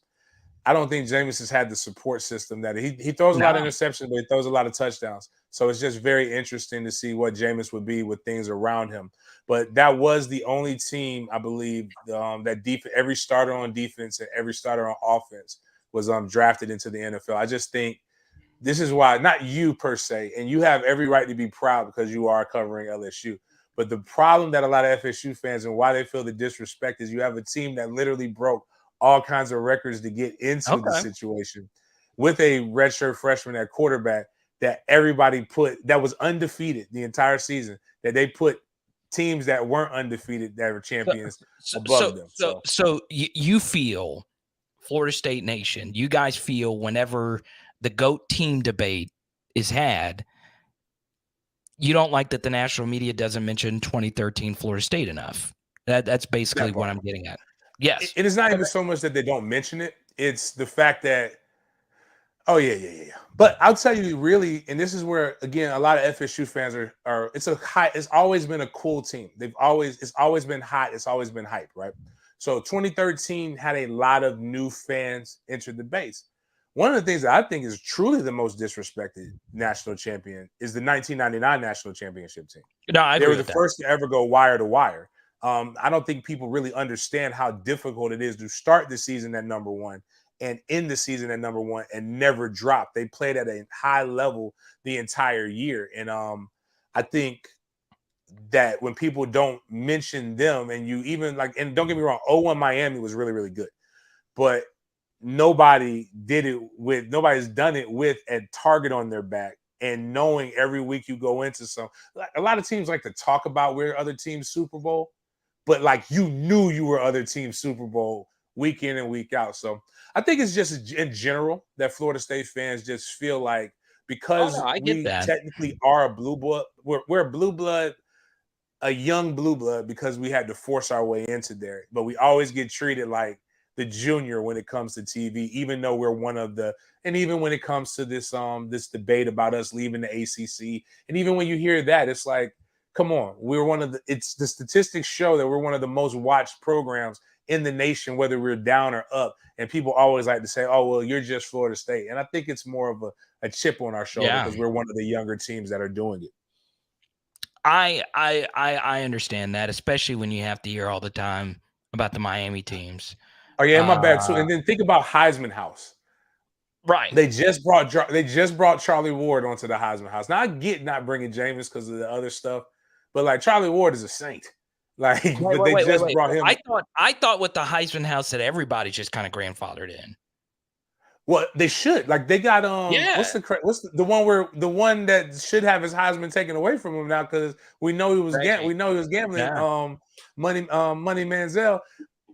I don't think Jameis has had the support system that he throws a lot of interceptions, but he throws a lot of touchdowns. So it's just very interesting to see what Jameis would be with things around him. But that was the only team, I believe, that every starter on defense and every starter on offense was drafted into the NFL. I just think this is why, not you per se, and you have every right to be proud because you are covering LSU. But the problem that a lot of FSU fans and why they feel the disrespect is you have a team that literally broke all kinds of records to get into the situation with a redshirt freshman at quarterback that everybody that was undefeated the entire season, that they put teams that weren't undefeated that were champions above them. So you feel, Florida State Nation, you guys feel whenever the GOAT team debate is had, you don't like that the national media doesn't mention 2013 Florida State enough. That's basically what I'm getting at. Yes. It is not even so much that they don't mention it. It's the fact that, oh yeah. But I'll tell you really, and this is where again a lot of FSU fans are. It's always been a cool team. It's always been hot. It's always been hype, right? So 2013 had a lot of new fans enter the base. One of the things that I think is truly the most disrespected national champion is the 1999 national championship team. No, I agree. They were the with that. first to ever go wire to wire. I don't think people really understand how difficult it is to start the season at number one and end the season at number one and never drop. They played at a high level the entire year. And I think that when people don't mention them, and you even like, and don't get me wrong, 0-1 Miami was really, really good. But nobody's done it with a target on their back and knowing every week you go into a lot of teams like to talk about where other teams Super Bowl, but like you knew you were other teams Super Bowl week in and week out. So I think it's just in general that Florida State fans just feel like because we technically are a blue blood, we're a blue blood, a young blue blood because we had to force our way into there, but we always get treated like the junior when it comes to TV, even though we're one of the, and even when it comes to this debate about us leaving the ACC, and even when you hear that, it's like, come on, it's the statistics show that we're one of the most watched programs in the nation, whether we're down or up, and people always like to say, oh, well, you're just Florida State, and I think it's more of a chip on our shoulder because we're one of the younger teams that are doing it. I understand that, especially when you have to hear all the time about the Miami teams. Oh yeah, my bad too. And then think about Heisman House. Right. They just brought Charlie Ward onto the Heisman House. Now I get not bringing Jameis because of the other stuff, but like Charlie Ward is a saint. Like, but they just brought him. I thought with the Heisman House that everybody just kind of grandfathered in. Well, they should. Like they got what's the one that should have his Heisman taken away from him now because we know he was gambling. Yeah. Money Manziel.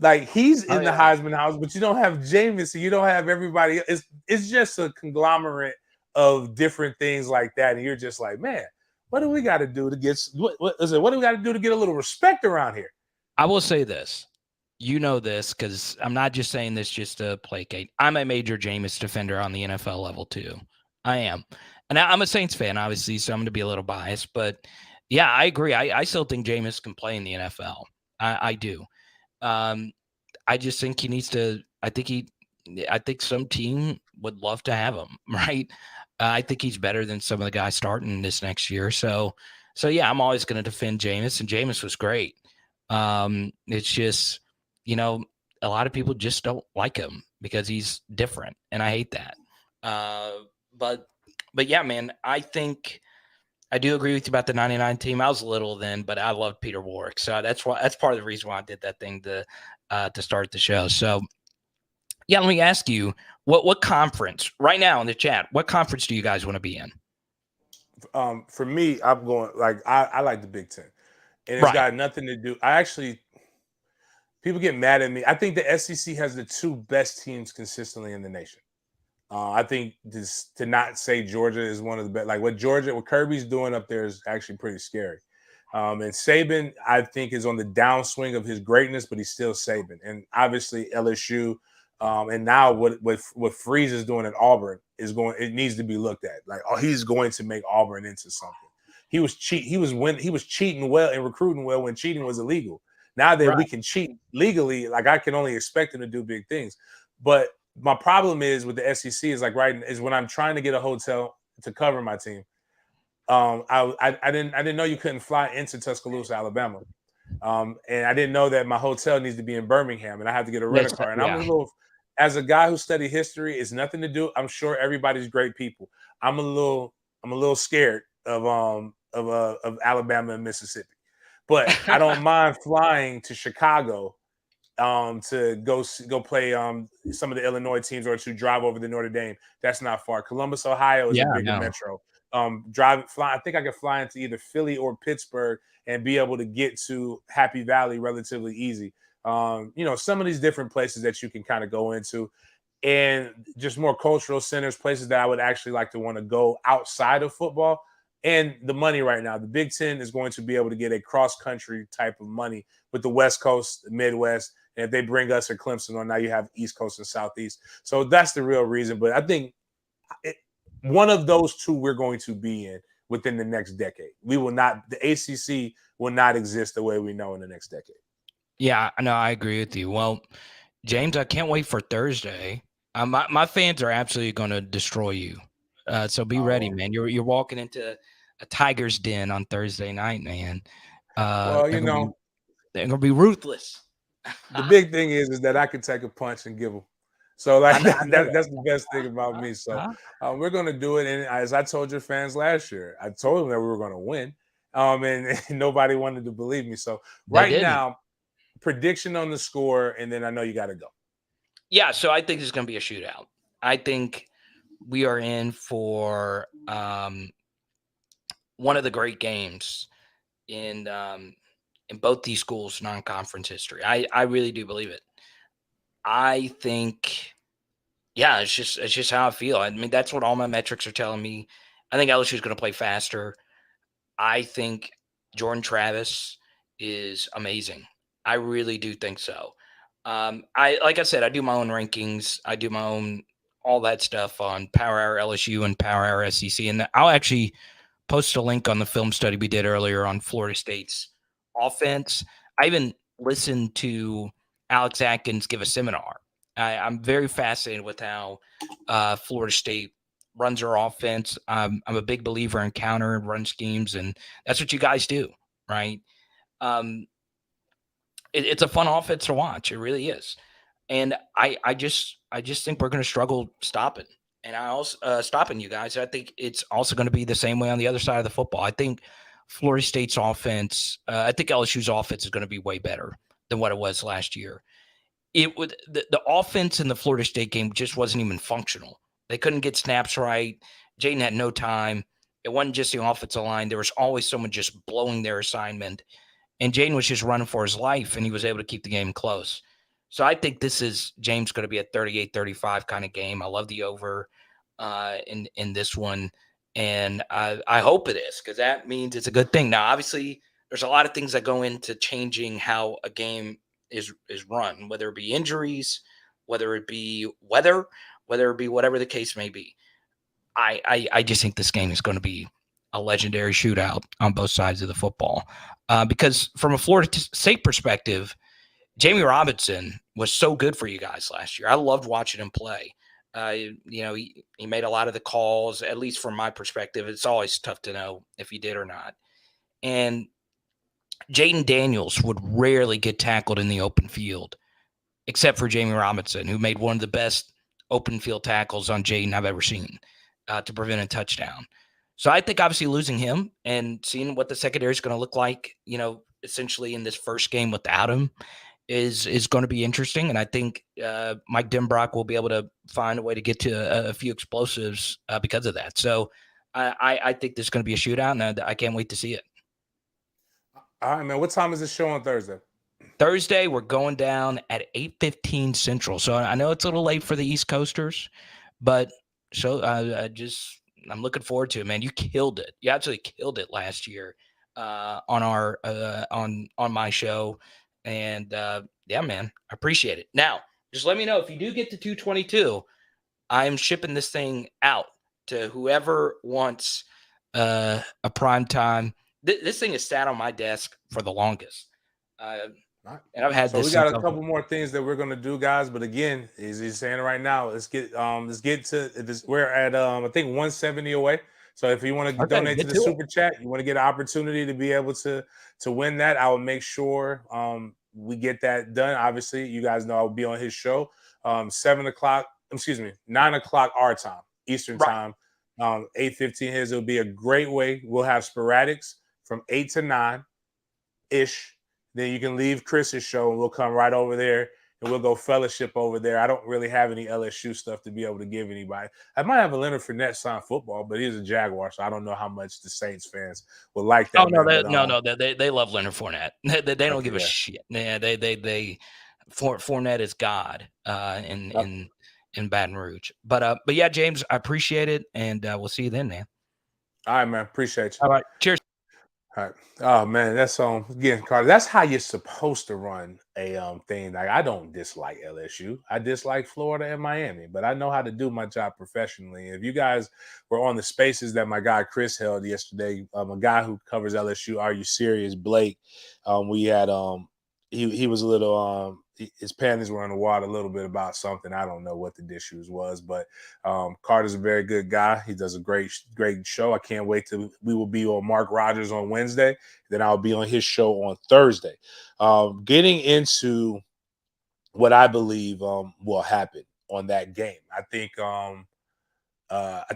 Like he's in the Heisman House, but you don't have Jameis, so you don't have everybody. It's just a conglomerate of different things like that, and you're just like, man, what do we got to do to get what do we got to do to get a little respect around here? I will say this. You know this because I'm not just saying this just to placate. I'm a major Jameis defender on the NFL level too. I am. And I'm a Saints fan, obviously, so I'm going to be a little biased. But, yeah, I agree. I still think Jameis can play in the NFL. I do. I just think he needs to – I think some team would love to have him, right? I think he's better than some of the guys starting this next year. So yeah, I'm always going to defend Jameis, and Jameis was great. It's just – a lot of people just don't like him because he's different, and I hate that. But yeah, man, I think I do agree with you about the 99 team. I was little then, but I loved Peter Warwick, so that's part of the reason why I did that thing to start the show. So yeah, let me ask you, what conference right now in the chat? What conference do you guys want to be in? For me, I'm going I like the Big Ten, and it's got nothing to do. People get mad at me. I think the SEC has the two best teams consistently in the nation. I think to not say Georgia is one of the best. Like what Kirby's doing up there is actually pretty scary. And Saban, I think, is on the downswing of his greatness, but he's still Saban. And obviously LSU, and now what Freeze is doing at Auburn it needs to be looked at. Like, he's going to make Auburn into something. He was cheating well and recruiting well when cheating was illegal. Now that we can cheat legally, like I can only expect him to do big things. But my problem is with the SEC is when I'm trying to get a hotel to cover my team. I didn't know you couldn't fly into Tuscaloosa, Alabama, and I didn't know that my hotel needs to be in Birmingham, and I have to get a rental car. And I'm as a guy who studied history, it's nothing to do. I'm sure everybody's great people. I'm a little scared of Alabama and Mississippi. But I don't mind flying to Chicago to go play some of the Illinois teams or to drive over to Notre Dame. That's not far. Columbus, Ohio is a bigger metro. I think I could fly into either Philly or Pittsburgh and be able to get to Happy Valley relatively easy. Some of these different places that you can kind of go into, and just more cultural centers, places that I would actually like to want to go outside of football. And the money right now, the Big Ten is going to be able to get a cross-country type of money with the West Coast, the Midwest, And if they bring us or Clemson on, now you have East Coast and Southeast. So that's the real reason. But I think one of those two we're going to be in within the next decade. We will not. The ACC will not exist the way we know in the next decade. Yeah, no, I agree with you. Well, James, I can't wait for Thursday. My fans are absolutely going to destroy you. So be ready, man. You're walking into a tiger's den on Thursday night, man. Well, they're gonna be ruthless. The big thing is that I can take a punch and give them. So like I know that's the best thing about me. So we're gonna do it. And as I told your fans last year, I told them that we were gonna win. And nobody wanted to believe me. So right now, prediction on the score, and then I know you got to go. Yeah, so I think it's going to be a shootout. I think we are in for one of the great games in both these schools' non-conference history. I really do believe it. I think, yeah, it's just how I feel. I mean, that's what all my metrics are telling me. I think LSU is going to play faster. I think Jordan Travis is amazing. I really do think so. Like I said, I do my own rankings. I do my own all that stuff on Power Hour LSU and Power Hour SEC, and I'll actually post a link on the film study we did earlier on Florida State's offense. I even listened to Alex Atkins give a seminar. I'm very fascinated with how Florida State runs their offense. I'm a big believer in counter and run schemes, and that's what you guys do, right? It's a fun offense to watch. It really is. And I just think we're going to struggle stopping. And I also stopping you guys. I think it's also going to be the same way on the other side of the football. I think Florida State's offense, I think LSU's offense is going to be way better than what it was last year. It would the offense in the Florida State game just wasn't even functional. They couldn't get snaps right. Jaden had no time. It wasn't just the offensive line. There was always someone just blowing their assignment. And Jaden was just running for his life, and he was able to keep the game close. So I think this is James going to be a 38-35 kind of game. I love the over in this one, and I hope it is, because that means it's a good thing. Now, obviously, there's a lot of things that go into changing how a game is run, whether it be injuries, whether it be weather, whether it be whatever the case may be. I just think this game is going to be a legendary shootout on both sides of the football. Because from a Florida State perspective, Jamie Robinson was so good for you guys last year. I loved watching him play. He made a lot of the calls, at least from my perspective. It's always tough to know if he did or not. And Jaden Daniels would rarely get tackled in the open field, except for Jamie Robinson, who made one of the best open field tackles on Jaden I've ever seen to prevent a touchdown. So I think obviously losing him and seeing what the secondary is going to look like, essentially in this first game without him is going to be interesting. And I think Mike Denbrock will be able to find a way to get to a few explosives because of that. So I think there's going to be a shootout, and I can't wait to see it. All right, man. What time is the show on Thursday? Thursday, we're going down at 8:15 Central. So I know it's a little late for the East Coasters, but I'm looking forward to it, man. You killed it. You absolutely killed it last year on our on my show, and yeah, man, I appreciate it. Now, just let me know if you do get to 222. I'm shipping this thing out to whoever wants a prime time. This thing has sat on my desk for the longest. And I've had so this. We got a couple more things that we're gonna do, guys. But again, as he's saying right now, let's get to this. We're at I think 170 away. So if you want to donate to the super chat, you want to get an opportunity to be able to win that, I will make sure we get that done. Obviously, you guys know I will be on his show 9 o'clock our time, Eastern time, 8:15 his. It'll be a great way. We'll have sporadics from 8 to 9 ish. Then you can leave Chris's show and we'll come right over there and we'll go fellowship over there. I don't really have any LSU stuff to be able to give anybody. I might have a Leonard Fournette sign football, but he's a Jaguar, so I don't know how much the Saints fans would like that. Oh no, they love Leonard Fournette. They don't give a shit. Yeah, they Fournette is God in Baton Rouge. But yeah, James, I appreciate it, and we'll see you then, man. All right, man. Appreciate you. All right, cheers. All right. Oh man, that's again, Carter. That's how you're supposed to run a thing. Like I don't dislike LSU. I dislike Florida and Miami, but I know how to do my job professionally. If you guys were on the spaces that my guy Chris held yesterday, a guy who covers LSU, Are You Serious? Blake, we had he was a little his panties were on the water a little bit about something. I don't know what the issues was, but Carter's a very good guy. He does a great show. I can't wait till we will be on Mark Rogers on Wednesday. Then I'll be on his show on Thursday. Getting into what I believe will happen on that game. I think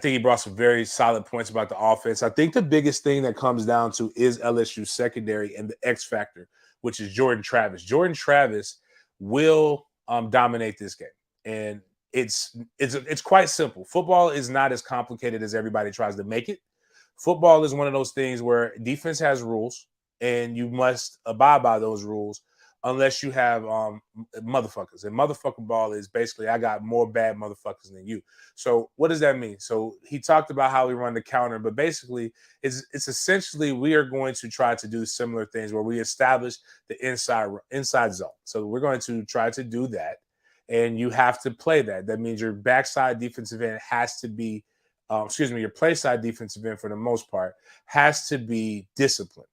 he brought some very solid points about the offense. I think the biggest thing that comes down to is LSU's secondary and the X factor, which is Jordan Travis. Jordan Travis will dominate this game, and it's quite simple. Football is not as complicated as everybody tries to make it. Football is one of those things where defense has rules, and you must abide by those rules unless you have motherfuckers. And motherfucker ball is basically I got more bad motherfuckers than you. So what does that mean? So he talked about how we run the counter, but basically it's essentially we are going to try to do similar things where we establish the inside zone. So we're going to try to do that, and you have to play that. That means your backside defensive end has to be, your play side defensive end for the most part has to be disciplined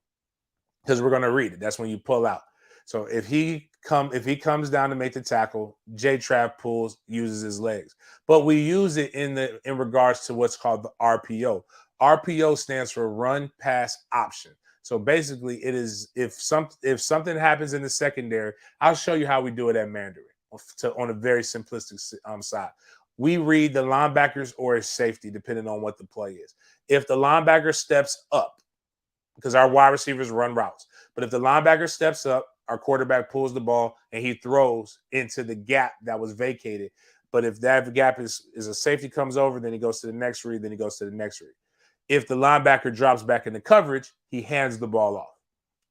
because we're going to read it. That's when you pull out. So if he comes down to make the tackle, J-Trav uses his legs. But we use it in regards to what's called the RPO. RPO stands for run pass option. So basically it is if something happens in the secondary, I'll show you how we do it at Mandarin on a very simplistic side. We read the linebackers or a safety depending on what the play is. If the linebacker steps up, because our wide receivers run routes, but if the linebacker steps up, our quarterback pulls the ball and he throws into the gap that was vacated. But if that gap is a safety comes over, then he goes to the next read, then he goes to the next read. If the linebacker drops back into coverage, he hands the ball off.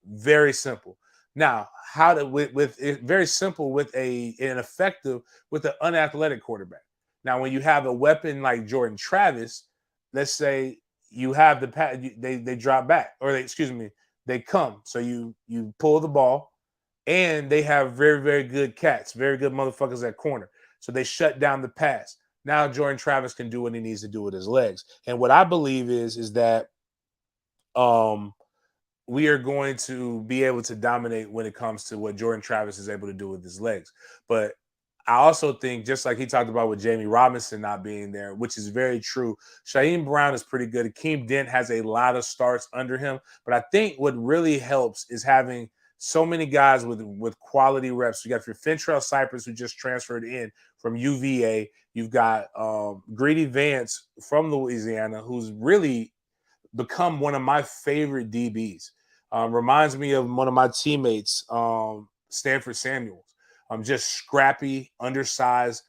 Very simple. Now, very simple with an effective with an unathletic quarterback. Now, when you have a weapon like Jordan Travis, let's say you have they drop back or they come. So you pull the ball. And they have very, very good cats, very good motherfuckers at corner. So they shut down the pass. Now Jordan Travis can do what he needs to do with his legs. And what I believe is that we are going to be able to dominate when it comes to what Jordan Travis is able to do with his legs. But I also think, just like he talked about with Jamie Robinson not being there, which is very true, Shaheem Brown is pretty good. Akeem Dent has a lot of starts under him. But I think what really helps is having so many guys with quality reps. You got your Fentrell Cypress, who just transferred in from UVA. You've got Greedy Vance from Louisiana, who's really become one of my favorite DBs. Reminds me of one of my teammates, Stanford Samuels. Just scrappy, undersized,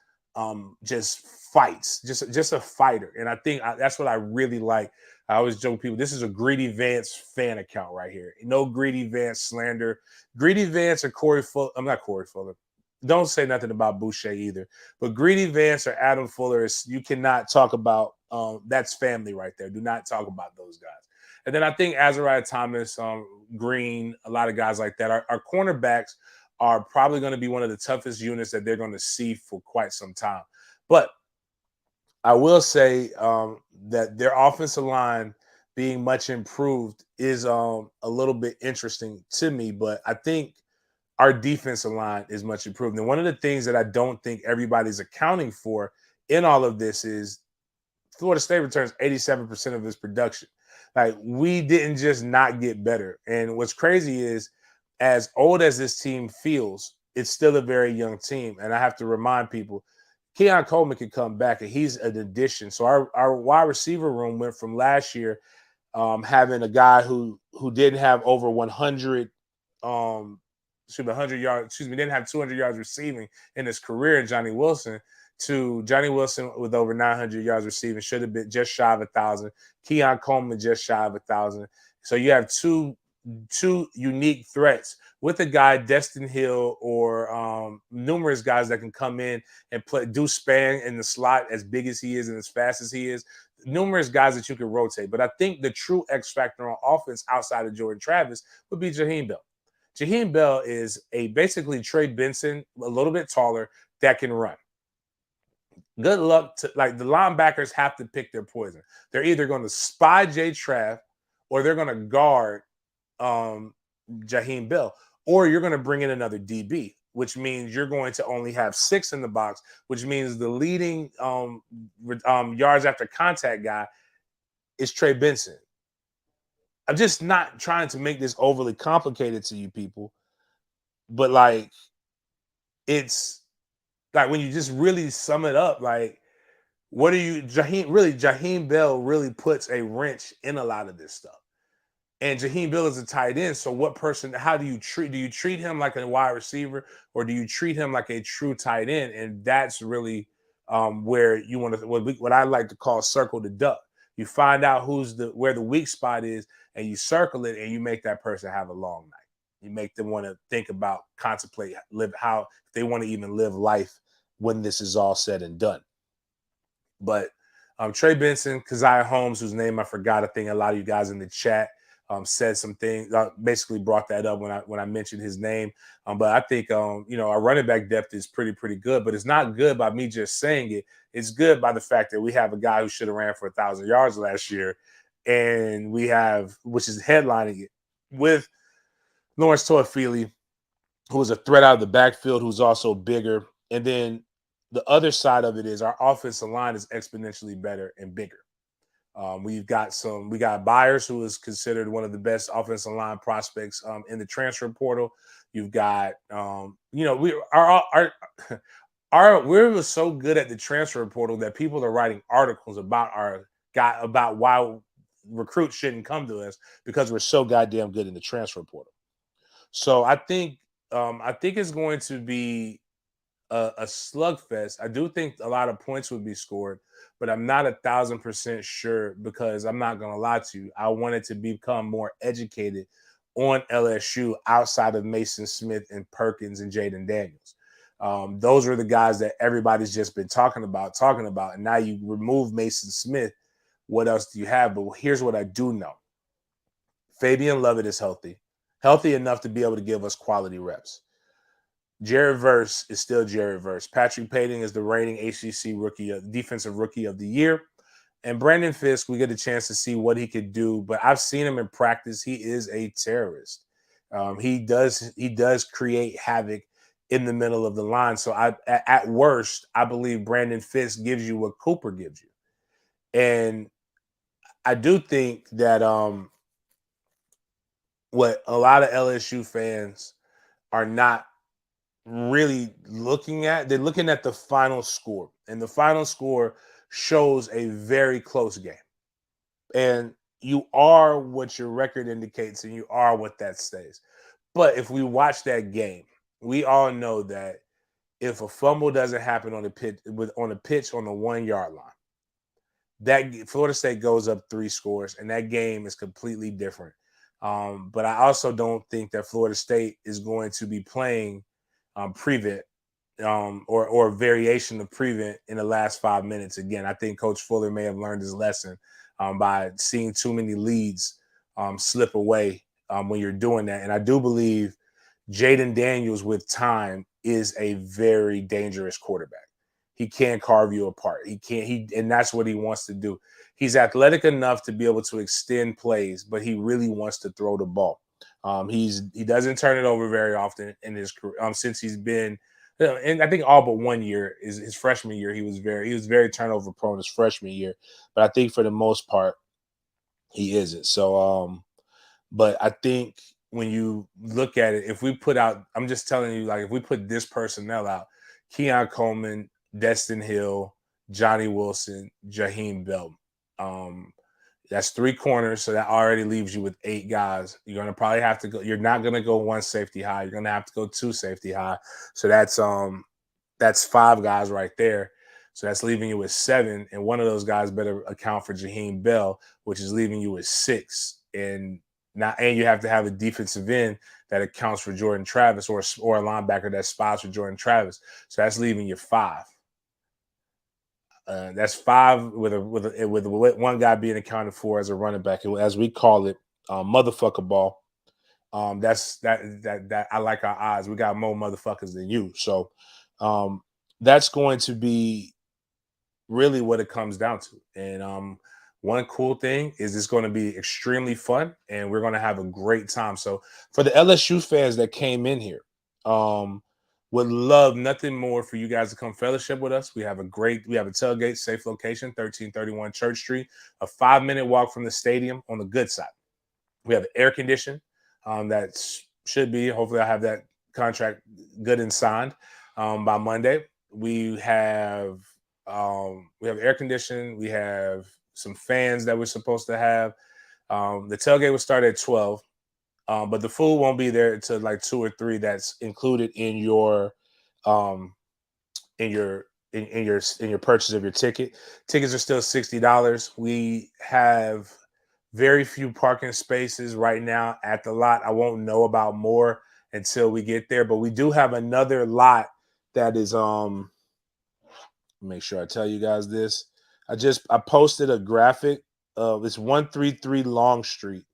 just fights, just a fighter. And I think that's what I really like. I always joke with people, this is a Greedy Vance fan account right here. No Greedy Vance slander. Greedy Vance or Corey Fuller. I'm not Corey Fuller. Don't say nothing about Boucher either. But Greedy Vance or Adam Fuller, you cannot talk about. That's family right there. Do not talk about those guys. And then I think Azariah Thomas, Green, a lot of guys like that. Our cornerbacks are probably going to be one of the toughest units that they're going to see for quite some time. But I will say that their offensive line being much improved is a little bit interesting to me, but I think our defensive line is much improved. And one of the things that I don't think everybody's accounting for in all of this is Florida State returns 87% of its production. Like, we didn't just not get better. And what's crazy is, as old as this team feels, it's still a very young team. And I have to remind people, Keon Coleman can come back, and he's an addition. So our wide receiver room went from last year having a guy who didn't have over 100 100 yards, didn't have 200 yards receiving in his career, Johnny Wilson, to Johnny Wilson with over 900 yards receiving, should have been just shy of 1,000. Keon Coleman just shy of 1,000. So you have two two unique threats with a guy, Destin Hill, or numerous guys that can come in and do span in the slot as big as he is and as fast as he is. Numerous guys that you can rotate. But I think the true X factor on offense outside of Jordan Travis would be Jaheim Bell. Jaheim Bell is basically Trey Benson, a little bit taller, that can run. Good luck to the linebackers have to pick their poison. They're either going to spy Jay Trav or they're going to guard Jaheim Bell, or you're going to bring in another DB, which means you're going to only have 6 in the box, which means the leading yards after contact guy is Trey Benson. I'm just not trying to make this overly complicated to you people, but it's when you just really sum it up, what are you, Jaheim Bell really puts a wrench in a lot of this stuff. And Jaheim Bell is a tight end. So how do you treat him like a wide receiver, or do you treat him like a true tight end? And that's really where you want to, what I like to call circle the duck. You find out where the weak spot is, and you circle it, and you make that person have a long night. You make them want to think about, contemplate, how they want to even live life when this is all said and done. But Trey Benson, Keziah Holmes, whose name I forgot, I think a lot of you guys in the chat said some things, basically brought that up when I mentioned his name. But I think our running back depth is pretty good, but it's not good by me just saying it. It's good by the fact that we have a guy who should have ran for 1,000 yards last year, and we have, which is headlining it, with Lawrence Toafili, who is a threat out of the backfield, who's also bigger. And then the other side of it is our offensive line is exponentially better and bigger. We got Byers, who is considered one of the best offensive line prospects in the transfer portal. You've got, we were so good at the transfer portal that people are writing articles about why recruits shouldn't come to us, because we're so goddamn good in the transfer portal. So I think it's going to be a slugfest. I do think a lot of points would be scored, but I'm not 1,000% sure, because I'm not going to lie to you. I wanted to become more educated on LSU outside of Mason Smith and Perkins and Jaden Daniels. Those are the guys that everybody's just been talking about. And now you remove Mason Smith. What else do you have? But here's what I do know. Fabian Lovett is healthy enough to be able to give us quality reps. Jared Verse is still Jared Verse. Patrick Payton is the reigning ACC defensive rookie of the year. And Brandon Fisk, we get a chance to see what he could do, but I've seen him in practice. He is a terrorist. He does create havoc in the middle of the line. So at worst, I believe Brandon Fisk gives you what Cooper gives you. And I do think that what a lot of LSU fans are not really looking at, they're looking at the final score, and the final score shows a very close game. And you are what your record indicates, and you are what that stays. But if we watch that game, we all know that if a fumble doesn't happen on a pitch on the 1 yard line, that Florida State goes up 3 scores, and that game is completely different. But I also don't think that Florida State is going to be playing prevent or a variation of prevent in the last 5 minutes. Again, I think Coach Fuller may have learned his lesson by seeing too many leads slip away when you're doing that. And I do believe Jaden Daniels with time is a very dangerous quarterback. He can carve you apart. And that's what he wants to do. He's athletic enough to be able to extend plays, but he really wants to throw the ball. He doesn't turn it over very often in his career since he's been, and I think all but 1 year is his freshman year. He was very turnover prone his freshman year, but I think for the most part he isn't. So, but I think when you look at it, if we put out, I'm just telling you, if we put this personnel out, Keon Coleman, Destin Hill, Johnny Wilson, Jaheim Bell. That's 3 corners, so that already leaves you with 8 guys. You're going to probably have to go. You're not going to go 1 safety high. You're going to have to go 2 safety high. So that's 5 guys right there. So that's leaving you with 7, and one of those guys better account for Jaheim Bell, which is leaving you with 6. And Now, and you have to have a defensive end that accounts for Jordan Travis, or a linebacker that spots for Jordan Travis. So that's leaving you 5. That's 5 with one guy being accounted for as a running back, as we call it, motherfucker ball. That's that I like our odds. We got more motherfuckers than you, so that's going to be really what it comes down to. And one cool thing is it's going to be extremely fun, and we're going to have a great time. So for the LSU fans that came in here, would love nothing more for you guys to come fellowship with us. We have a tailgate, safe location, 1331 Church Street, a 5-minute walk from the stadium on the good side. We have air conditioning that should be, hopefully I have that contract good and signed by Monday. We have air conditioning. We have some fans that we're supposed to have. The tailgate will start at 12. But the food won't be there until like 2 or 3. That's included in your purchase of your ticket. Tickets are still $60. We have very few parking spaces right now at the lot. I won't know about more until we get there, but we do have another lot that is make sure I tell you guys this. I posted a graphic of it's 133 Long Street.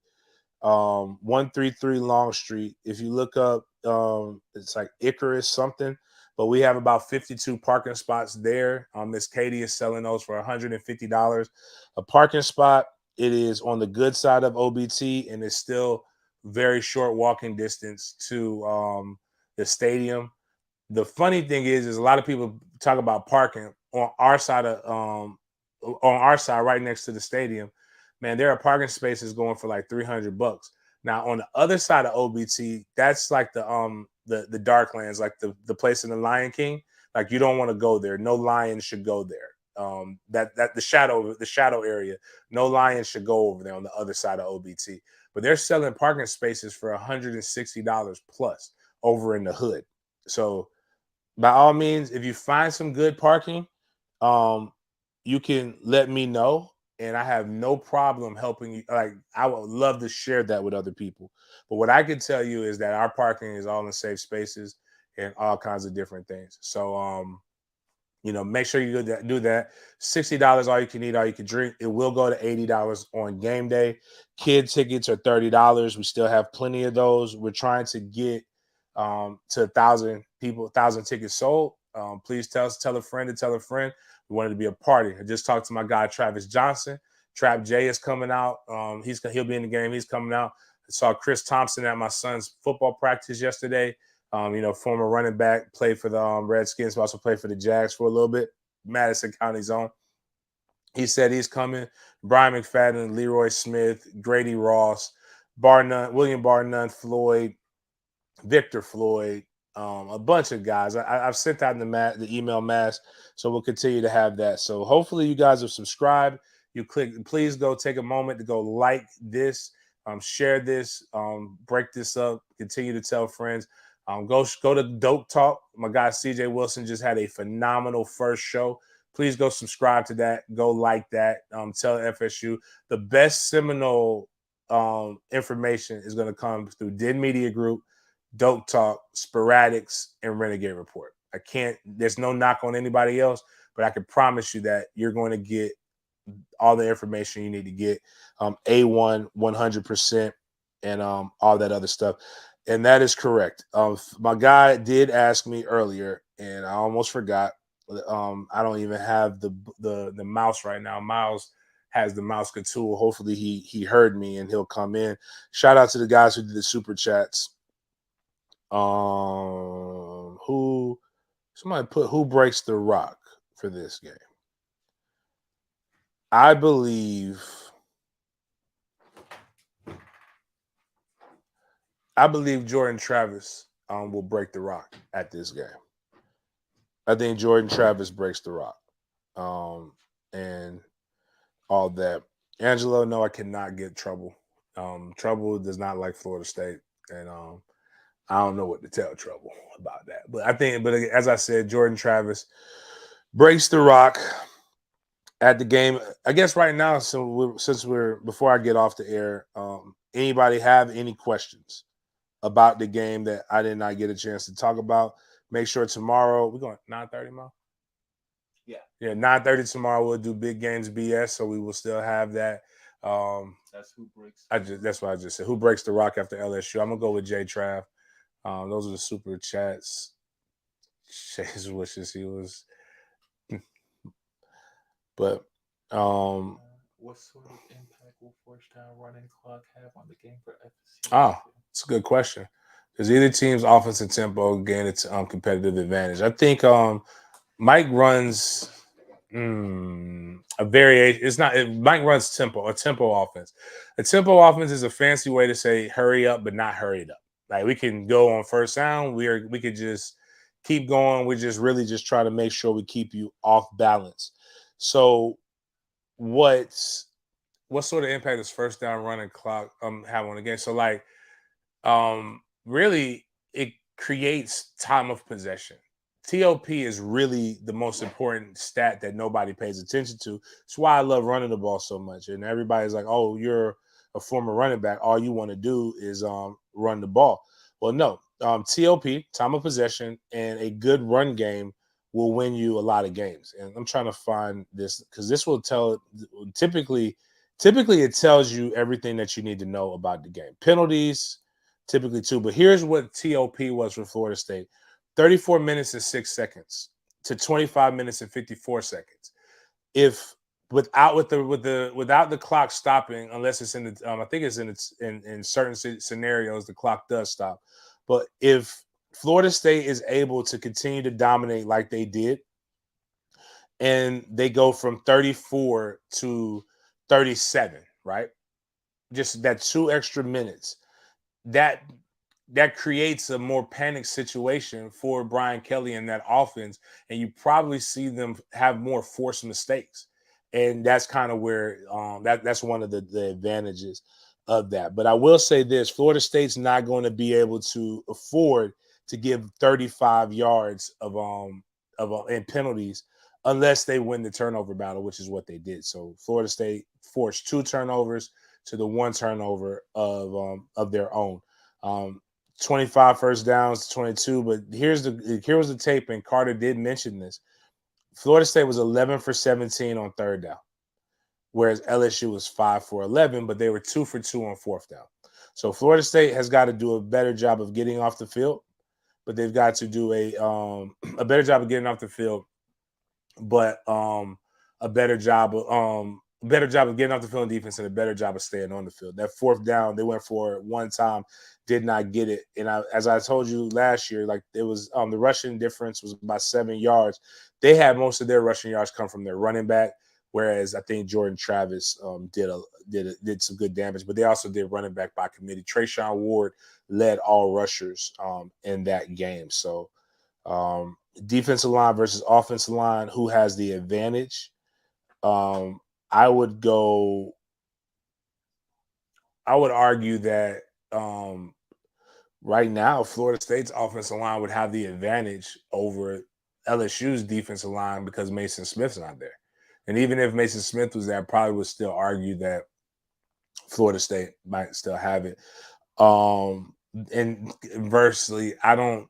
133 Long Street. If you look up, it's like Icarus something, but we have about 52 parking spots there. Miss Katie is selling those for $150 a parking spot. It is on the good side of OBT, and it's still very short walking distance to the stadium. The funny thing is a lot of people talk about parking on our side right next to the stadium. Man, there are parking spaces going for like $300. Now on the other side of OBT, that's like the dark lands, like the place in the Lion King. Like you don't want to go there. No lion should go there. That the shadow area. No lion should go over there on the other side of OBT. But they're selling parking spaces for $160 plus over in the hood. So by all means, if you find some good parking, you can let me know, and I have no problem helping you. Like I would love to share that with other people. But what I can tell you is that our parking is all in safe spaces and all kinds of different things. So make sure you do that. $60, all you can eat, all you can drink. It will go to $80 on game day. Kid tickets are $30. We still have plenty of those. We're trying to get to 1,000 people, 1,000 tickets sold. Please tell a friend to tell a friend. We wanted to be a party. I just talked to my guy Travis Johnson. Trap J is coming out. He'll be in the game. He's coming out. I saw Chris Thompson at my son's football practice yesterday. Former running back, played for the Redskins, but also played for the Jags for a little bit. Madison County's own. He said he's coming. Brian McFadden, Leroy Smith, Grady Ross, William Barnum, Floyd, Victor Floyd, a bunch of guys. I've sent out the email mass, so we'll continue to have that. So hopefully you guys have subscribed. Please go take a moment to go like this, share this, break this up, continue to tell friends. Go to Dope Talk. My guy CJ Wilson just had a phenomenal first show. Please go subscribe to that. Go like that. Tell FSU the best Seminole information is going to come through Den Media Group, Dope Talk, Sporadics, and Renegade Report. There's no knock on anybody else, but I can promise you that you're going to get all the information you need to get. A1, 100%, and all that other stuff. And that is correct. My guy did ask me earlier, and I almost forgot. I don't even have the mouse right now. Miles has the mouse tool. Hopefully he heard me and he'll come in. Shout out to the guys who did the super chats. Somebody put who breaks the rock for this game. I believe Jordan Travis will break the rock at this game. I think Jordan Travis breaks the rock. And all that. Angelo, no, I cannot get Trouble. Trouble does not like Florida State. And I don't know what to tell Trouble about that. But as I said, Jordan Travis breaks the rock. at the game. I guess right now, since we're before I get off the air, anybody have any questions about the game that I did not get a chance to talk about? Make sure tomorrow we're going 9:30, Mo. Yeah, 9:30 tomorrow. We'll do Big Games BS, so we will still have that. That's who breaks. That's what I just said. Who breaks the rock after LSU? I'm gonna go with Jay Trav. Those are the super chats. Shay's wishes he was, but what sort of impact will first down running clock have on the game for FSU? It's a good question. Because either team's offensive tempo gain its competitive advantage. I think Mike runs a variation. It's not. Mike runs a tempo offense. A tempo offense is a fancy way to say hurry up, but not hurried up. Like we can go on first down. We could just keep going. We just really just try to make sure we keep you off balance. So what sort of impact does first down running clock have on the game? So like really it creates time of possession. TOP is really the most important stat that nobody pays attention to. That's why I love running the ball so much. And everybody's like, oh, you're a former running back. All you want to do is run the ball. Well, no. TOP, time of possession, and a good run game will win you a lot of games. And I'm trying to find this because this will tell typically it tells you everything that you need to know about the game. Penalties, typically too. But here's what TOP was for Florida State. 34 minutes and 6 seconds to 25 minutes and 54 seconds. If without the clock stopping, unless it's in the I think it's in certain scenarios the clock does stop. But if Florida State is able to continue to dominate like they did, and they go from 34 to 37, right? Just that 2 extra minutes. That creates a more panic situation for Brian Kelly and that offense, and you probably see them have more forced mistakes, and that's kind of where that's one of the advantages of that. But I will say this: Florida State's not going to be able to afford to give 35 yards of in penalties unless they win the turnover battle, which is what they did. So Florida State forced 2 turnovers to the 1 turnover of their own. 25 first downs to 22, but here was the tape, and Carter did mention this. Florida State was 11 for 17 on 3rd down, whereas LSU was 5 for 11, but they were 2 for 2 on 4th down. So Florida State has got to do a better job of getting off the field, but they've got to do a better job of getting off the field, but a better job of getting off the field in defense and a better job of staying on the field. That 4th down, they went for it one time, did not get it. And as I told you last year, like it was the rushing difference was about 7 yards. They had most of their rushing yards come from their running back, whereas I think Jordan Travis did some good damage, but they also did running back by committee. Trayshawn Ward led all rushers in that game. So defensive line versus offensive line, who has the advantage? I would argue that right now Florida State's offensive line would have the advantage over LSU's defensive line because Mason Smith's not there. And even if Mason Smith was there, I probably would still argue that Florida State might still have it. And inversely, I don't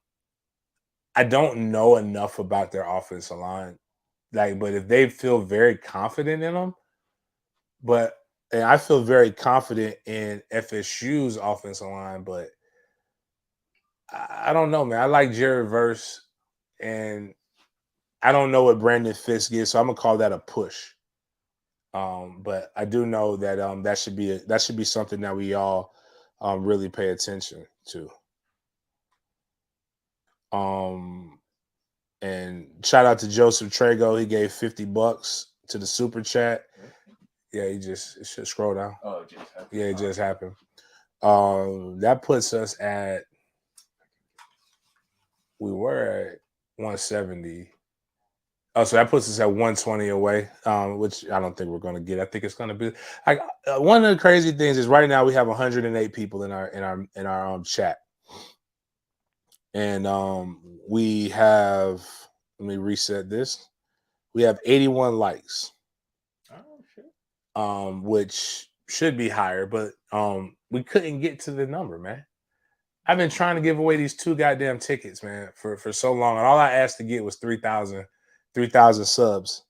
know enough about their offensive line. But if they feel very confident in them, and I feel very confident in FSU's offensive line, but I don't know, man. I like Jared Verse, and I don't know what Brandon Fisk is, so I'm gonna call that a push. But I do know that that should be something that we all really pay attention to. And shout out to Joseph Trago. He gave $50 to the super chat. Yeah, it should scroll down. Oh, it just happened. Yeah, it just happened. That puts us at, we were at 170. Oh, so that puts us at 120 away, which I don't think we're going to get. I think it's going to be like one of the crazy things is right now we have 108 people in our chat, and we have, let me reset this. We have 81 likes. which should be higher, but we couldn't get to the number, man. I've been trying to give away these 2 goddamn tickets, man, for so long, and all I asked to get was 3,000 subs,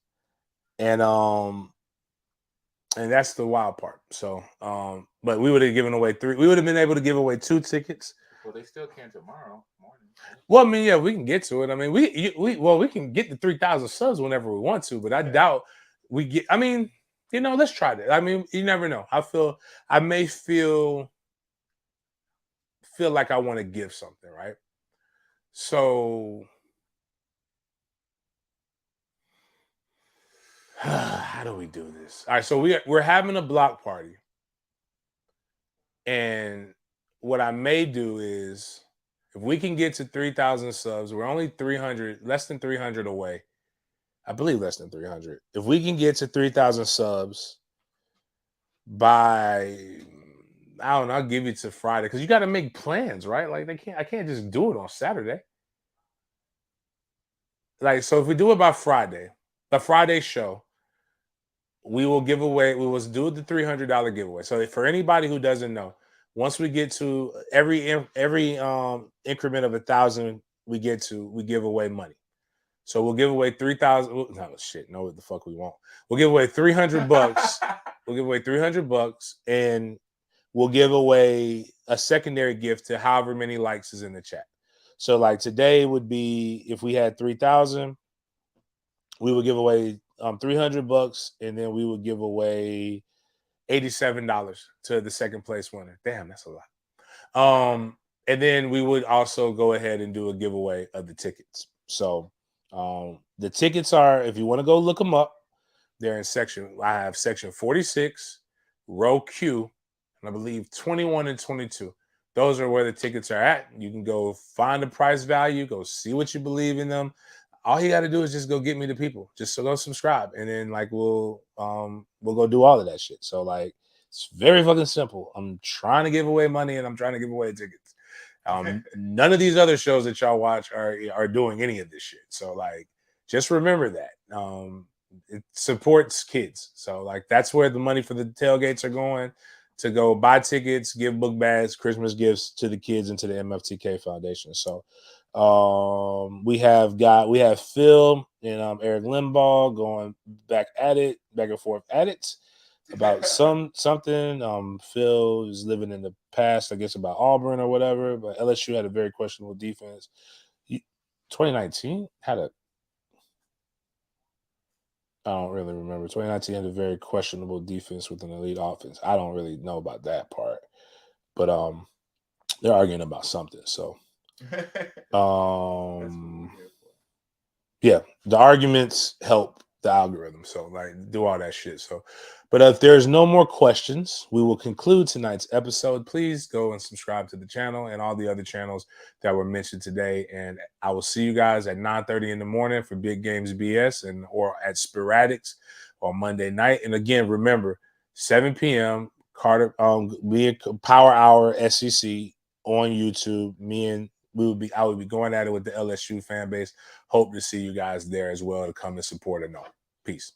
and that's the wild part. So, but we would have given away 3. We would have been able to give away 2 tickets. Well, they still can tomorrow morning. Well, I mean, yeah, we can get to it. I mean, we can get the 3,000 subs whenever we want to, but I doubt we get. I mean, let's try that. I mean, you never know. I may feel like I want to give something, right? So how do we do this? All right, so we're having a block party, and what I may do is, if we can get to 3,000 subs, we're only less than 300 away. I believe less than 300. If we can get to 3,000 subs by, I don't know, I'll give you to Friday, because you got to make plans, right? Like I can't just do it on Saturday. Like, so if we do it by Friday, the Friday show, we will do the $300 giveaway. So for anybody who doesn't know, once we get to every increment of 1,000 we give away money. So we'll give away 3,000. No shit, no, what the fuck we won't. We'll give away $300. We'll give away $300, and we'll give away a secondary gift to however many likes is in the chat. So like today would be, if we had 3,000, we would give away $300, and then we would give away $87 to the second place winner. Damn, that's a lot. And then we would also go ahead and do a giveaway of the tickets. So the tickets are, if you want to go look them up, they're in I have section 46, row Q, and I believe 21 and 22. Those are where the tickets are at. You can go find the price value, go see what you believe in them. All you got to do is just go get me the people. Just go subscribe, and then like we'll go do all of that shit. So like, it's very fucking simple. I'm trying to give away money, and I'm trying to give away tickets. None of these other shows that y'all watch are doing any of this shit. So like, just remember that. It supports kids. So like, that's where the money for the tailgates are going, to go buy tickets, give book bags, Christmas gifts to the kids and to the MFTK Foundation. So we have Phil and Eric Limbaugh going back and forth at it about something. Phil is living in the past, I guess, about Auburn or whatever, but LSU had a very questionable defense. 2019 had I don't really remember. 2019 had a very questionable defense with an elite offense. I don't really know about that part, but they're arguing about something. So yeah, the arguments help the algorithm. So like, do all that shit. So, but if there's no more questions, we will conclude tonight's episode. Please go and subscribe to the channel and all the other channels that were mentioned today. And I will see you guys at 9:30 in the morning for Big Games BS, or at Sporadics on Monday night. And again, remember, 7 p.m. Carter, Power Hour SEC on YouTube. I would be going at it with the LSU fan base. Hope to see you guys there as well to come and support and all. Peace.